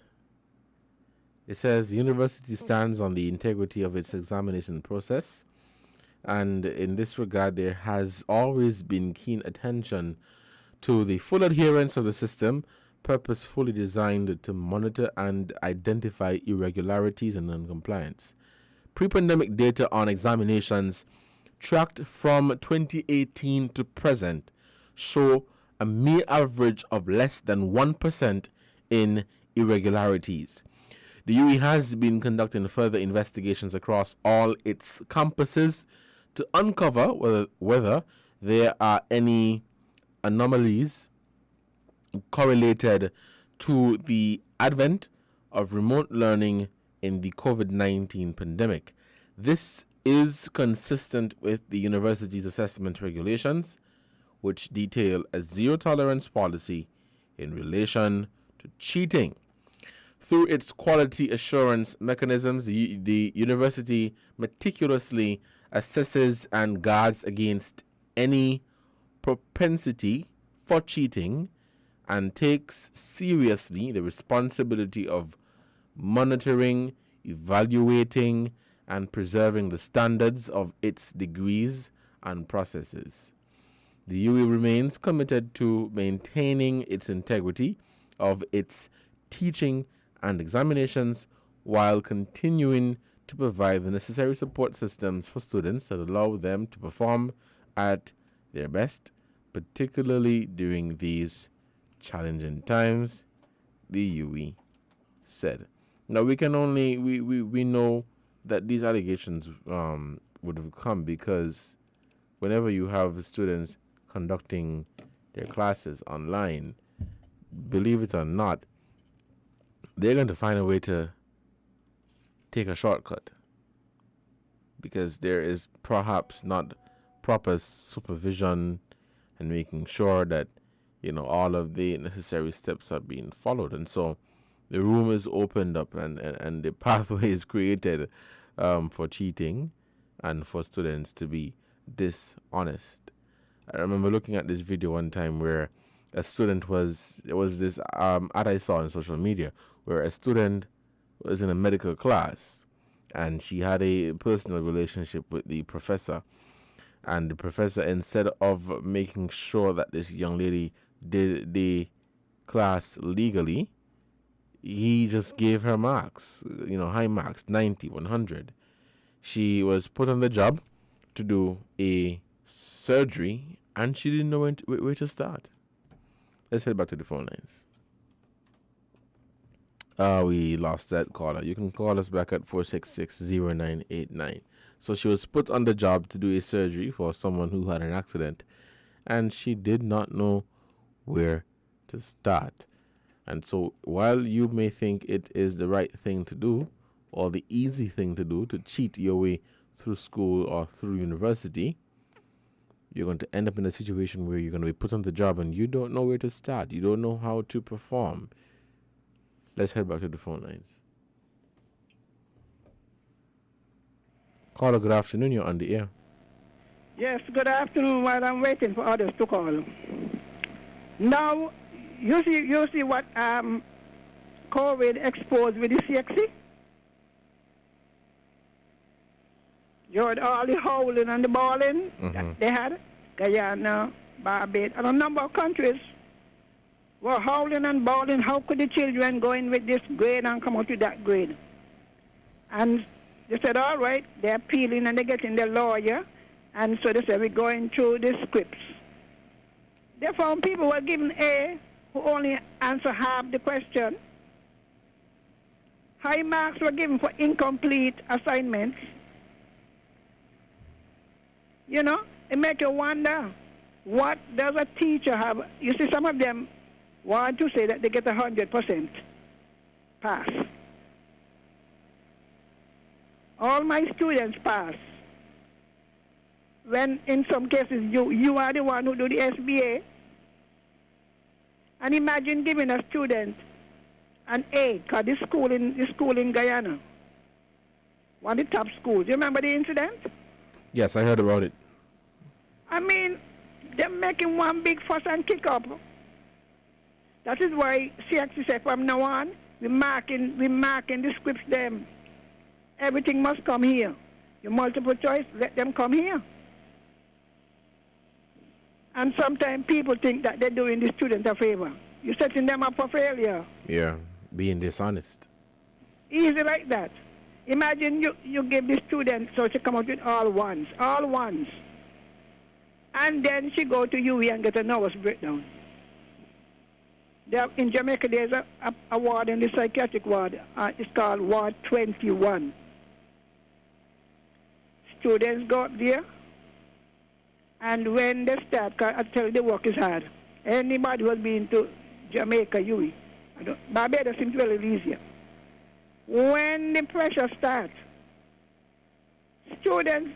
it says the university stands on the integrity of its examination process, and in this regard there has always been keen attention to the full adherence of the system, purposefully designed to monitor and identify irregularities and non-compliance. Pre-pandemic data on examinations tracked from 2018 to present show a mere average of less than 1% in irregularities. The UWI has been conducting further investigations across all its campuses to uncover whether there are any anomalies correlated to the advent of remote learning in the COVID-19 pandemic. This is consistent with the university's assessment regulations, which detail a zero-tolerance policy in relation to cheating. Through its quality assurance mechanisms, the university meticulously assesses and guards against any propensity for cheating and takes seriously the responsibility of monitoring, evaluating, and preserving the standards of its degrees and processes. The UWI remains committed to maintaining its integrity of its teaching and examinations while continuing to provide the necessary support systems for students that allow them to perform at their best, particularly during these challenging times, the UWI said. Now we know that these allegations would have come because whenever you have students conducting their classes online, believe it or not, they're going to find a way to take a shortcut because there is perhaps not proper supervision and making sure that all of the necessary steps are being followed, and so the room is opened up and the pathway is created for cheating and for students to be dishonest. I remember looking at this video one time where a student there was this ad I saw on social media where a student was in a medical class and she had a personal relationship with the professor, and the professor, instead of making sure that this young lady did the class legally, he just gave her marks, high marks, 90, 100. She was put on the job to do a surgery and she didn't know where to start. Let's head back to the phone lines. We lost that caller. You can call us back at 466-0989. So she was put on the job to do a surgery for someone who had an accident, and she did not know where to start. And so while you may think it is the right thing to do, or the easy thing to do, to cheat your way through school or through university, you're going to end up in a situation where you're going to be put on the job and you don't know where to start. You don't know how to perform. Let's head back to the phone lines. Caller, good afternoon. You're on the air. Yes, good afternoon. While I'm waiting for others to call. Now, you see what COVID exposed with the CXC? You heard all the howling and the bawling that they had. Guyana, Barbados, and a number of countries were howling and bawling. How could the children go in with this grade and come out with that grade? And they said, all right, they're appealing and they're getting their lawyer. And so they said, we're going through the scripts. They found people who were given A who only answer half the question. High marks were given for incomplete assignments. You know, it makes you wonder, what does a teacher have? You see, some of them want to say that they get 100% pass. All my students pass. When in some cases you are the one who do the SBA. And imagine giving a student an A, because the school in Guyana, one of the top schools. You remember the incident? Yes, I heard about it. I mean, they're making one big fuss and kick up. That is why CXC said from now on, we're marking the scripts them. Everything must come here. Your multiple choice, let them come here. And sometimes people think that they're doing the student a favor. You're setting them up for failure. Yeah, being dishonest. Easy like that. Imagine you give the student so she come out with all ones. And then she go to UE and get a nervous breakdown. In Jamaica, there's a ward in the psychiatric ward. It's called Ward 21. Students go up there, and when they start, I tell you the work is hard. Anybody who has been to Jamaica, UE, Barbados seems very easier. When the pressure starts, students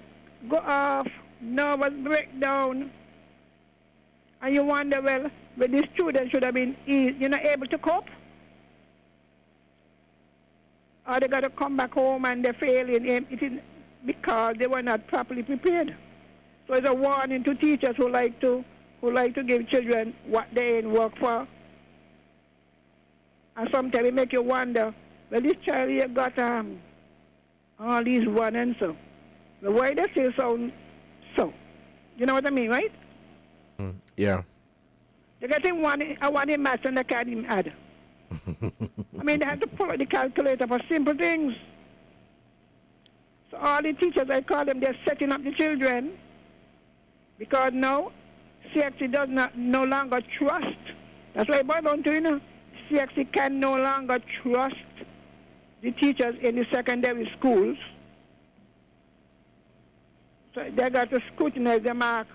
go off, nervous breakdown, and you wonder, well, but these students should have been able to cope. Or they got to come back home and they're failing. It is because they were not properly prepared. So it's a warning to teachers who like to give children what they ain't work for. And sometimes it make you wonder, well, this child here got all these one and so. But why they still sound so? You know what I mean, right? Yeah. They're getting one in maths and they can't even add. I mean, they have to pull out the calculator for simple things. So all the teachers, I call them, they're setting up the children because now CXC does no longer trust. That's why I brought on to, CXC can no longer trust the teachers in the secondary schools. So they got to scrutinize the marks.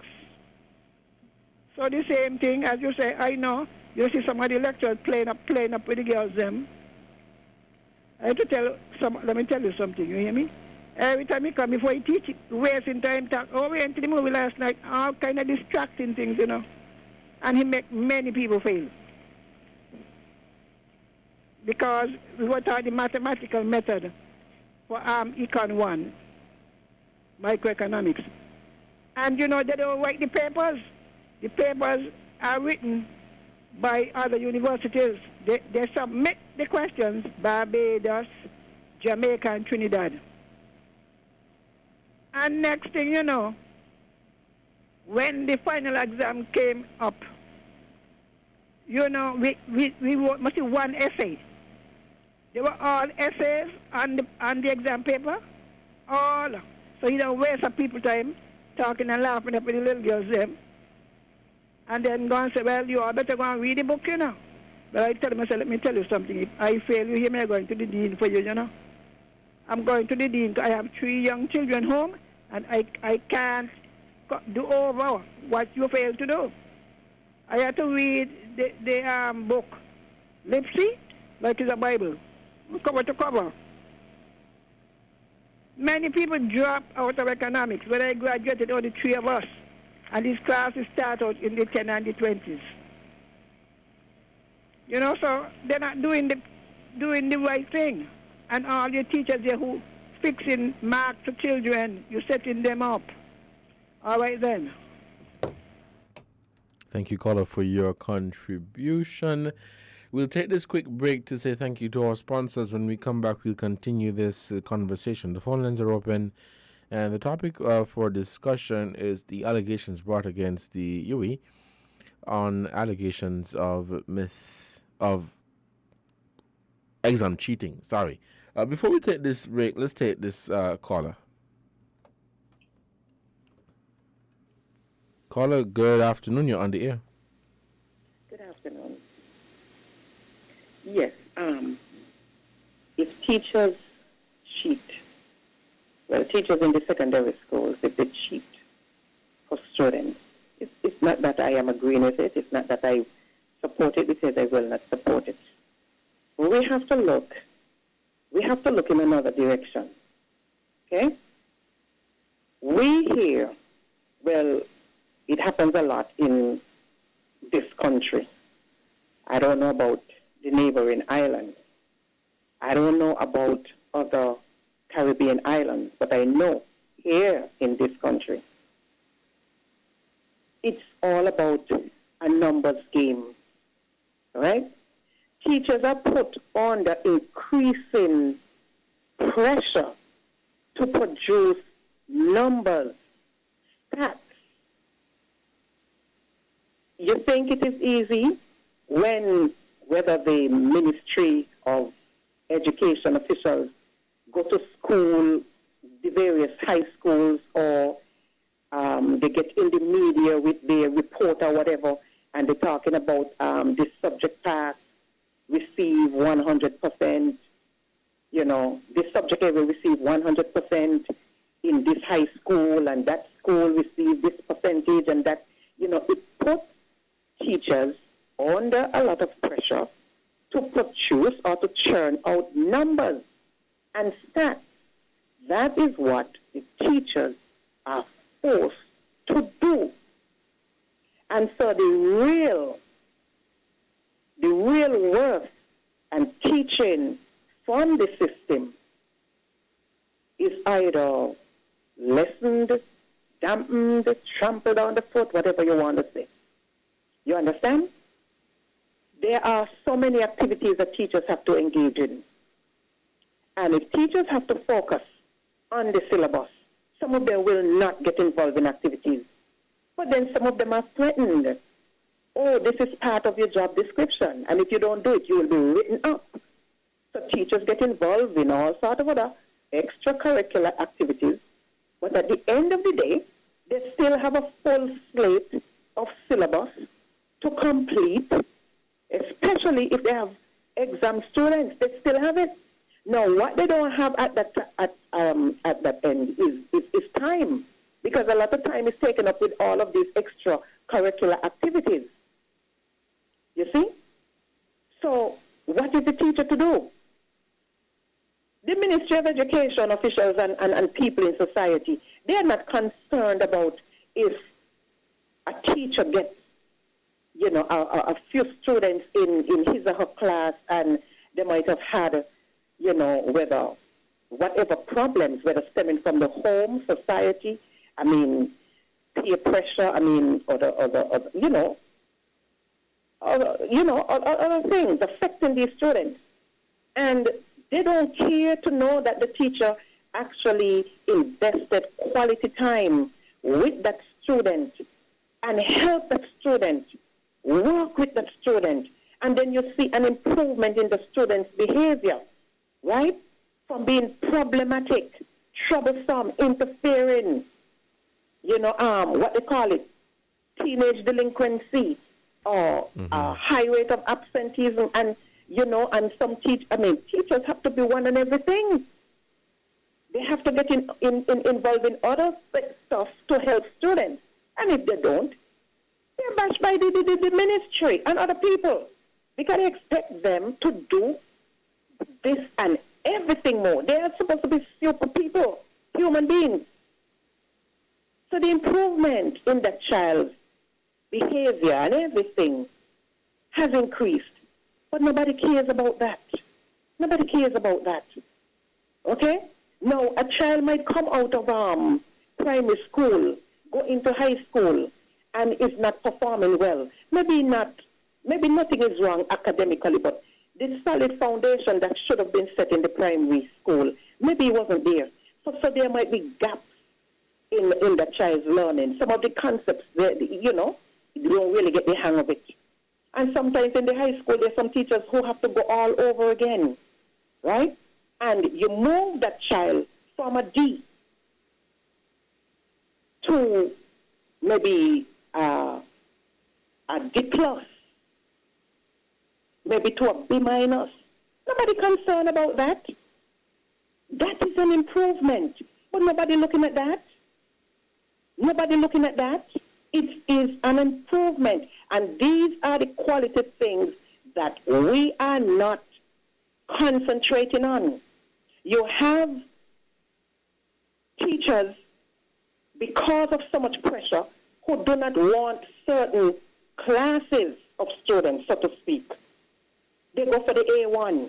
So the same thing, as you say, I know, you see some of the lecturers playing up with the girls them. I have to let me tell you something, you hear me? Every time he come before he teach, wasting time, talk, we went to the movie last night, all kind of distracting things, And he make many people fail. Because we were taught the mathematical method for Econ 1, microeconomics. And they don't write the papers. The papers are written by other universities. They submit the questions, Barbados, Jamaica, and Trinidad. And next thing you know, when the final exam came up, we wrote mostly one essay. They were all essays on the exam paper, all. So you don't waste up people's time talking and laughing up with the little girls them. And then go and say, well, you all better go and read the book, But I tell them, I said, let me tell you something. If I fail you here, I'm going to the dean for you, I'm going to the dean. I have 3 young children home, and I can't do over what you failed to do. I had to read the book, Lipsy, like it's a Bible, cover to cover. Many people drop out of economics. When I graduated, only 3 of us. And these classes start out in the 10 and the 20s. So they're not doing the right thing. And all your teachers there who fixing marks to children, you're setting them up. All right then. Thank you, caller, for your contribution. We'll take this quick break to say thank you to our sponsors. When we come back, we'll continue this conversation. The phone lines are open. And the topic for discussion is the allegations brought against the UE on allegations of exam cheating. Sorry. Before we take this break, let's take this caller. Caller, good afternoon. You're on the air. Good afternoon. Yes. If teachers cheat, well, teachers in the secondary schools, if they cheat for students, it's not that I am agreeing with it. It's not that I support it, because I will not support it. We have to look in another direction. Okay? We here, well, it happens a lot in this country. I don't know about the neighboring islands. I don't know about other Caribbean islands, but I know here in this country, it's all about a numbers game, right? Teachers are put under increasing pressure to produce numbers, stats. You think it is easy when, whether the Ministry of Education officials go to school, the various high schools, or they get in the media with their report or whatever, and they're talking about this subject pass receive 100%, this subject area receive 100% in this high school, and that school receive this percentage, and that, it puts teachers under a lot of pressure to produce or to churn out numbers and stats. That is what the teachers are forced to do. And so the real worth and teaching from the system is either lessened, dampened, trampled underfoot, whatever you want to say. You understand? There are so many activities that teachers have to engage in. And if teachers have to focus on the syllabus, some of them will not get involved in activities. But then some of them are threatened. Oh, this is part of your job description, and if you don't do it, you will be written up. So teachers get involved in all sorts of other extracurricular activities, but at the end of the day, they still have a full slate of syllabus to complete, especially if they have exam students. They still have it. Now, what they don't have at that end is time, because a lot of time is taken up with all of these extracurricular activities. You see? So, what is the teacher to do? The Ministry of Education officials and people in society, they are not concerned about if a teacher gets, a few students in his or her class, and they might have had, whatever problems, whether stemming from the home, society, peer pressure, other things affecting these students. And they don't care to know that the teacher actually invested quality time with that student and help that student, work with that student, and then you see an improvement in the student's behavior, right? From being problematic, troublesome, interfering, what they call it, teenage delinquency, or high rate of absenteeism, and and some teachers have to be one on everything. They have to get involved in other stuff to help students, and if they don't, they're bashed by the ministry and other people, because they expect them to do this and everything more. They are supposed to be super people, human beings. So the improvement in that child's behavior and everything has increased. But nobody cares about that. Nobody cares about that. Okay? Now, a child might come out of primary school, go into high school, and is not performing well. Maybe nothing is wrong academically, but the solid foundation that should have been set in the primary school, maybe it wasn't there. So there might be gaps in the child's learning. Some of the concepts, They don't really get the hang of it. And sometimes in the high school, there's some teachers who have to go all over again, right? And you move that child from a D to maybe a D plus, maybe to a B minus. Nobody concerned about that. That is an improvement. But nobody looking at that. Nobody looking at that. It is an improvement. And these are the quality things that we are not concentrating on. You have teachers, because of so much pressure, who do not want certain classes of students, so to speak. They go for the A1.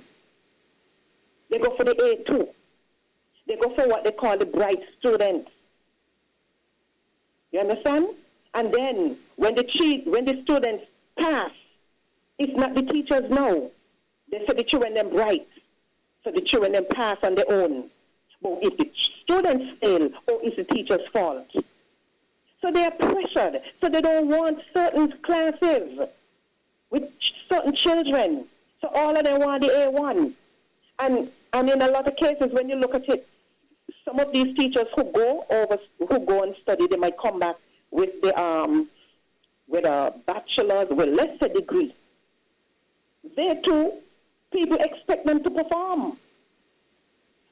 They go for the A2. They go for what they call the bright students. You understand? And then when the students pass, it's not the teachers now. They say the children them bright. So the children them pass on their own. But if the students fail, or it's the teacher's fault. So they are pressured. So they don't want certain classes with certain children. So all of them want the A1. And in a lot of cases, when you look at it, some of these teachers who go and study, they might come back with a bachelor's, with lesser degree. There too, people expect them to perform.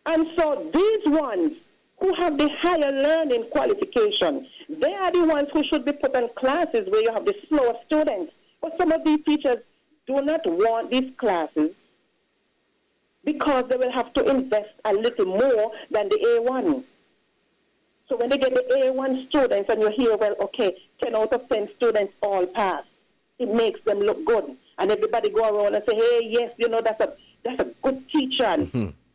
And so these ones who have the higher learning qualification, they are the ones who should be put in classes where you have the slower students. But some of these teachers do not want these classes because they will have to invest a little more than the A1. So when they get the A1 students and you hear, well, okay, 10 out of 10 students all pass, it makes them look good. And everybody go around and say, hey, yes, you know, that's a good teacher. And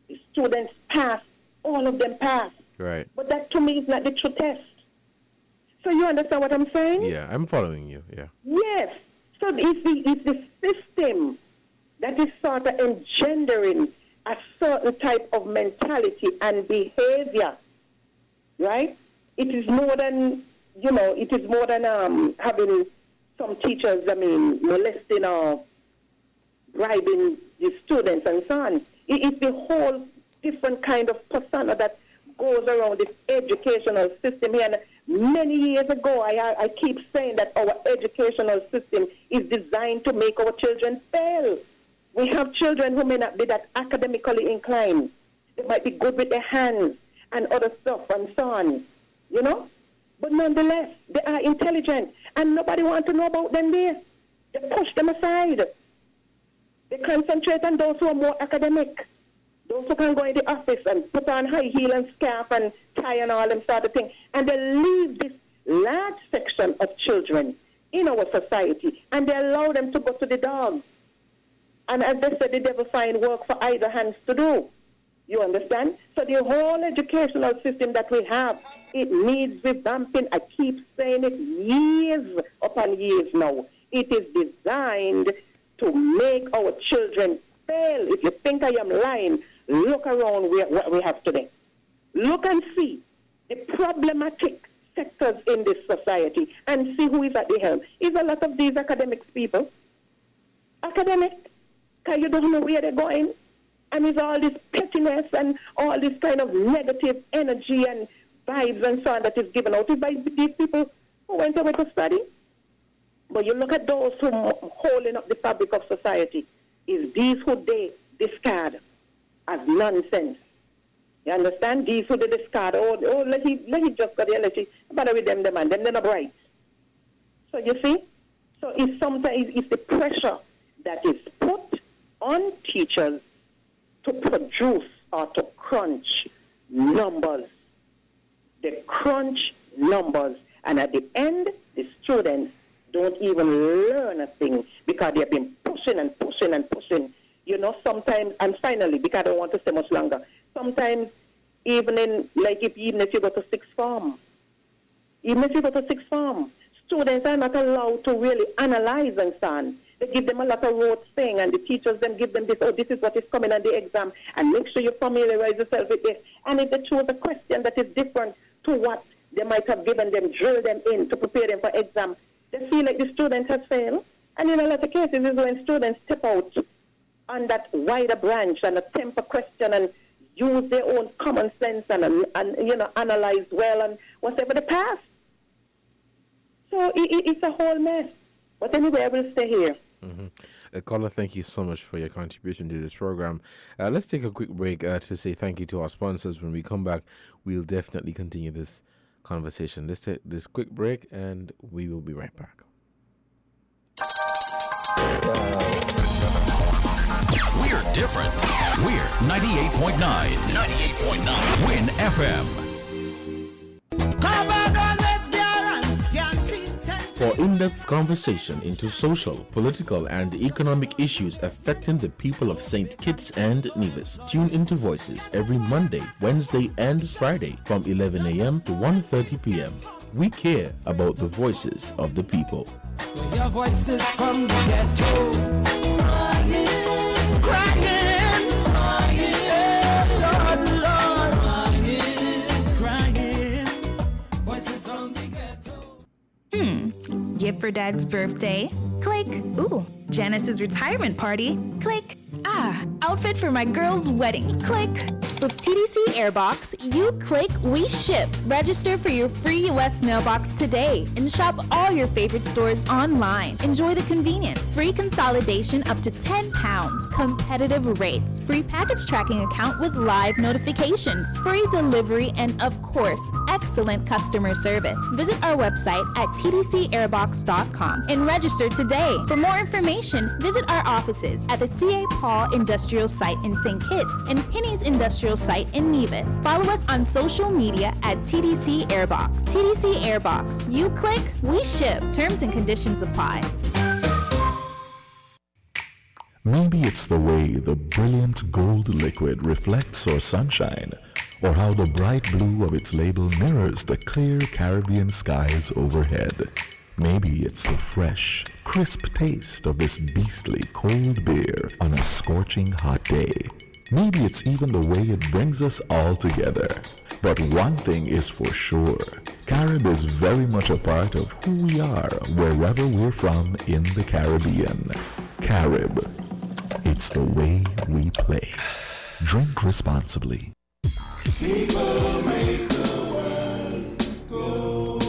the students pass, all of them pass. Right. But that to me is not the true test. So you understand what I'm saying? Yeah, I'm following you, yeah. Yes. So it's the system that is sort of engendering a certain type of mentality and behavior, right? It is more than, having some teachers, molesting or bribing the students and so on. It's the whole different kind of persona that goes around this educational system here. And many years ago, I keep saying that our educational system is designed to make our children fail. We have children who may not be that academically inclined. They might be good with their hands and other stuff and so on, you know? But nonetheless, they are intelligent, and nobody wants to know about them there. They push them aside. They concentrate on those who are more academic, those who can go in the office and put on high heel and scarf and tie and all them sort of thing. And they leave this large section of children in our society, and they allow them to go to the dogs. And as they said, the devil find work for either hands to do. You understand? So the whole educational system that we have, it needs revamping. I keep saying it years upon years now. It is designed to make our children fail. If you think I am lying, look around what we have today. Look and see the problematic sectors in this society and see who is at the helm. It's a lot of these academics people. Academic, because you don't know where they're going. And it's all this pettiness and all this kind of negative energy and vibes and so on that is given out by these people who went away to study. But you look at those who are holding up the fabric of society, is these who they discard as nonsense. You understand? These who they discard, let he just go there, let he bother with them, and then they're not bright. So you see? So it's sometimes it's the pressure that is put on teachers to produce or to crunch numbers. They crunch numbers, and at the end, the students don't even learn a thing because they've been pushing and pushing and pushing. You know, sometimes, and finally, because I don't want to stay much longer, sometimes even if you go to sixth form, students are not allowed to really analyze and so on. They give them a lot of rote thing, and the teachers then give them this, this is what is coming on the exam, and make sure you familiarize yourself with this. And if they choose a question that is different to what they might have given them, drill them in to prepare them for exam, they feel like the student has failed. And in a lot of cases is when students step out on that wider branch and attempt a question and use their own common sense and analyze well and whatever the past. So it's a whole mess. But anyway, I will stay here. Caller, thank you so much for your contribution to this program. Let's take a quick break to say thank you to our sponsors. When we come back, we'll definitely continue this conversation. Let's take this quick break and we will be right back. We're different. We're 98.9. 98.9 Win FM. For in-depth conversation into social, political, and economic issues affecting the people of St. Kitts and Nevis, tune into Voices every Monday, Wednesday, and Friday from 11 a.m. to 1:30 p.m. We care about the voices of the people. We hear voices from the ghetto, crying, crying, crying, Lord, Lord, crying, voices from the ghetto. Gift for Dad's birthday? Click. Ooh, Janice's retirement party? Click. Outfit for my girl's wedding? Click. With TDC Airbox, you click, we ship. Register for your free U.S. mailbox today and shop all your favorite stores online. Enjoy the convenience. Free consolidation up to £10. Competitive rates. Free package tracking account with live notifications. Free delivery and, of course, excellent customer service. Visit our website at tdcairbox.com and register today. For more information, visit our offices at the C.A. Paul Industrial Site in St. Kitts and Penny's Industrial Site in Nevis. Follow us on social media at TDC Airbox. TDC Airbox. You click, we ship. Terms and conditions apply. Maybe it's the way the brilliant gold liquid reflects our sunshine, or how the bright blue of its label mirrors the clear Caribbean skies overhead. Maybe it's the fresh, crisp taste of this beastly cold beer on a scorching hot day. Maybe it's even the way it brings us all together. But one thing is for sure, Carib is very much a part of who we are wherever we're from in the Caribbean. Carib, it's the way we play. Drink responsibly. People make the world go.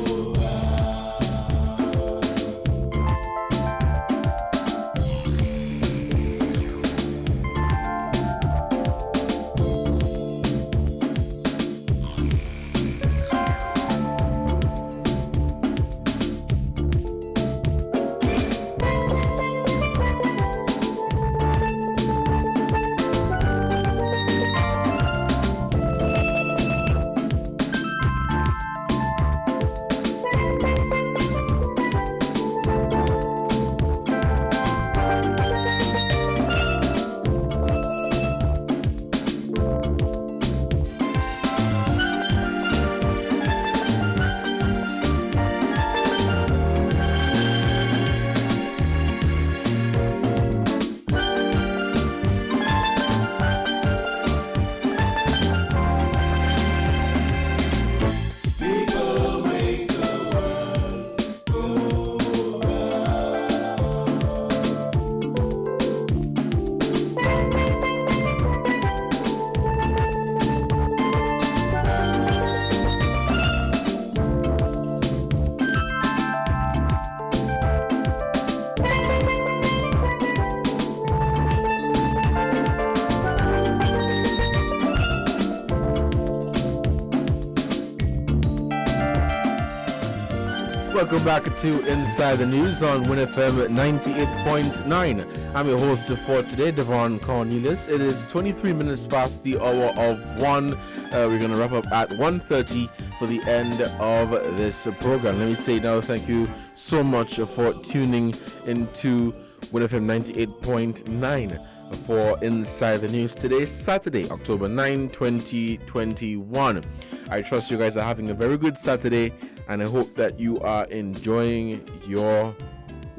Welcome back to Inside the News on Win FM 98.9. I'm your host for today, Devon Cornelius. It is 23 minutes past the hour of 1. We're going to wrap up at 1:30 for the end of this program. Let me say now thank you so much for tuning into Win FM 98.9 for Inside the News. Today is Saturday, October 9, 2021. I trust you guys are having a very good Saturday, and I hope that you are enjoying your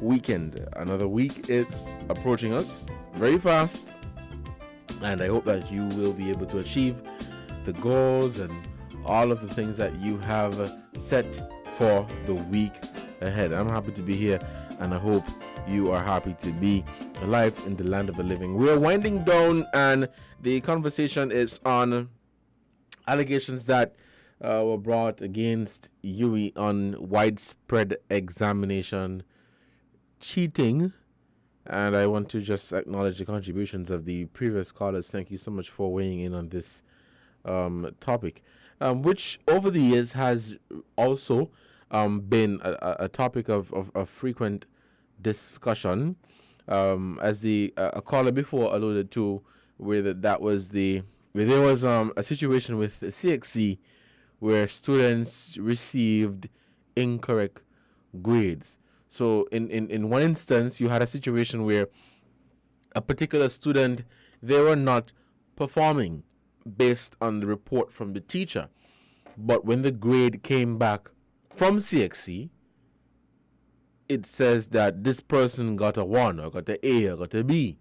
weekend. Another week is approaching us very fast, and I hope that you will be able to achieve the goals and all of the things that you have set for the week ahead. I'm happy to be here, and I hope you are happy to be alive in the land of the living. We're winding down, and the conversation is on allegations that were brought against UWI on widespread examination cheating. And I want to just acknowledge the contributions of the previous callers. Thank you so much for weighing in on this topic, which over the years has also been a topic of frequent discussion. As the a caller before alluded to, where there was a situation with CXC where students received incorrect grades. So in one instance, you had a situation where a particular student, they were not performing based on the report from the teacher. But when the grade came back from CXC, it says that this person got a 1 or got an A or got a B.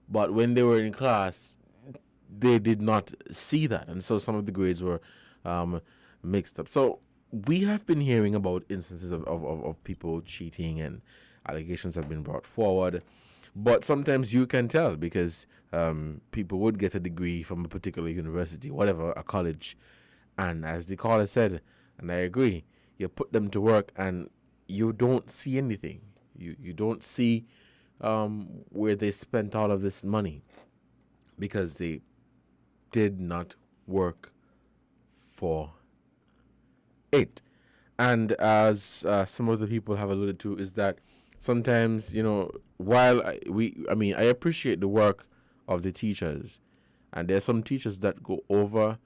But when they were in class, they did not see that. And so some of the grades were mixed up. So we have been hearing about instances of people cheating, and allegations have been brought forward. But sometimes you can tell because people would get a degree from a particular university, whatever, a college. And as the caller said, and I agree, you put them to work and you don't see anything. You don't see where they spent all of this money because they did not work for it. And as some of the people have alluded to, is that sometimes, while I appreciate the work of the teachers, and there are some teachers that go over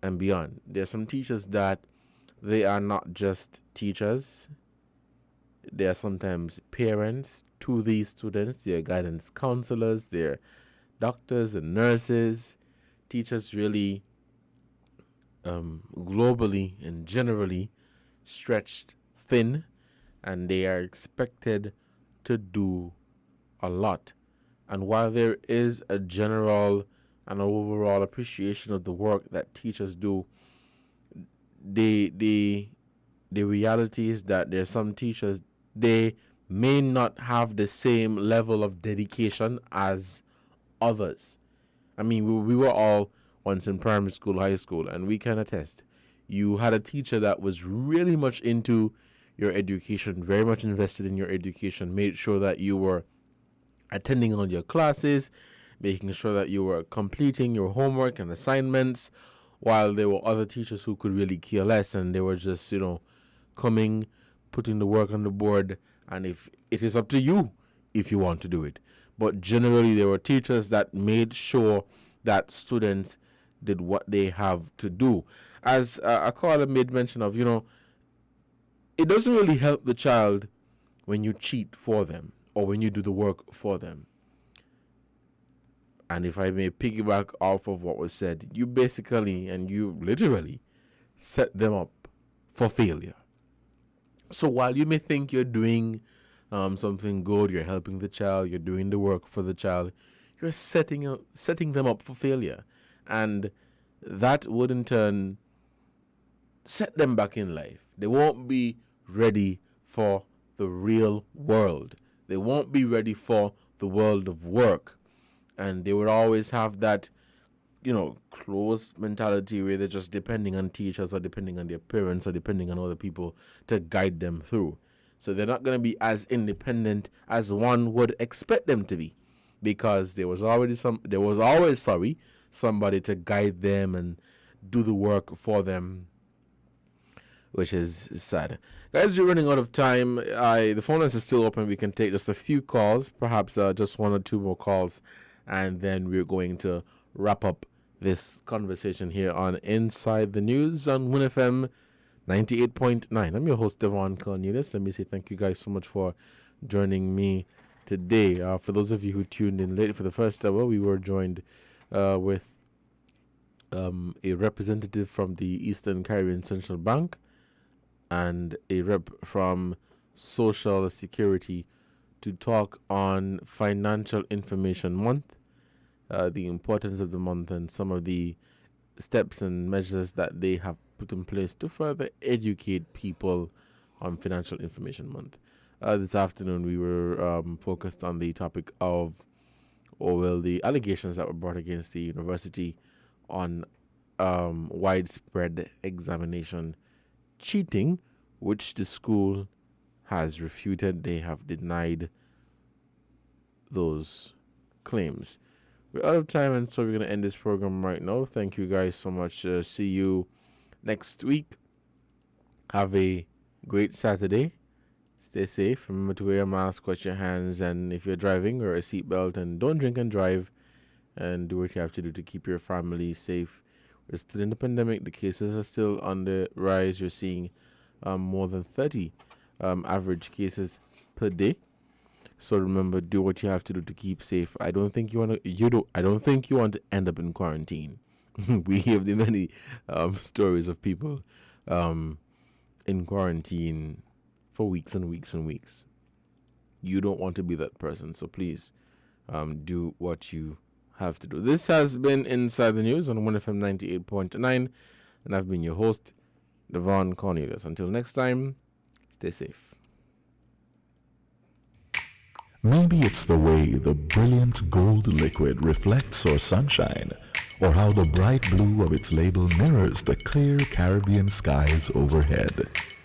and beyond. There are some teachers that they are not just teachers. They are sometimes parents to these students. They are guidance counselors. They're doctors and nurses. Teachers really globally and generally stretched thin, and they are expected to do a lot. And while there is a general and overall appreciation of the work that teachers do, the reality is that there are some teachers, they may not have the same level of dedication as others. I mean, we were all once in primary school, high school, and we can attest. You had a teacher that was really much into your education, very much invested in your education, made sure that you were attending all your classes, making sure that you were completing your homework and assignments, while there were other teachers who could really care less, and they were just, coming, putting the work on the board, and if it is up to you if you want to do it. But generally, there were teachers that made sure that students did what they have to do. As a caller made mention of, it doesn't really help the child when you cheat for them or when you do the work for them. And if I may piggyback off of what was said, you basically and you literally set them up for failure. So while you may think you're doing something good, you're helping the child, you're doing the work for the child, you're setting them up for failure. And that would in turn set them back in life. They won't be ready for the real world. They won't be ready for the world of work. And they would always have that, closed mentality where they're just depending on teachers or depending on their parents or depending on other people to guide them through. So they're not going to be as independent as one would expect them to be, because there was always somebody to guide them and do the work for them, which is sad. Guys, we're running out of time. The phone lines is still open. We can take just a few calls, perhaps just one or two more calls, and then we're going to wrap up this conversation here on Inside the News on WinFM 98.9. I'm your host, Devon Cornelius. Let me say thank you guys so much for joining me today. For those of you who tuned in late for the first hour, we were joined with a representative from the Eastern Caribbean Central Bank and a rep from Social Security to talk on Financial Information Month, the importance of the month, and some of the steps and measures that they have put in place to further educate people on Financial Information Month. This afternoon, we were focused on the topic of, the allegations that were brought against the university on widespread examination cheating, which the school has refuted. They have denied those claims. We're out of time, and so we're going to end this program right now. Thank you guys so much. See you next week. Have a great Saturday. Stay safe. Remember to wear a mask, wash your hands, and if you're driving, wear a seatbelt, and don't drink and drive, and do what you have to do to keep your family safe. We're still in the pandemic. The cases are still on the rise. You're seeing more than 30 average cases per day. So remember, do what you have to do to keep safe. I don't think you want to end up in quarantine. We hear the many stories of people in quarantine for weeks and weeks and weeks. You don't want to be that person, so please do what you have to do. This has been Inside the News on 1FM 98.9, and I've been your host, Devon Cornelius. Until next time, stay safe. Maybe it's the way the brilliant gold liquid reflects our sunshine, or how the bright blue of its label mirrors the clear Caribbean skies overhead.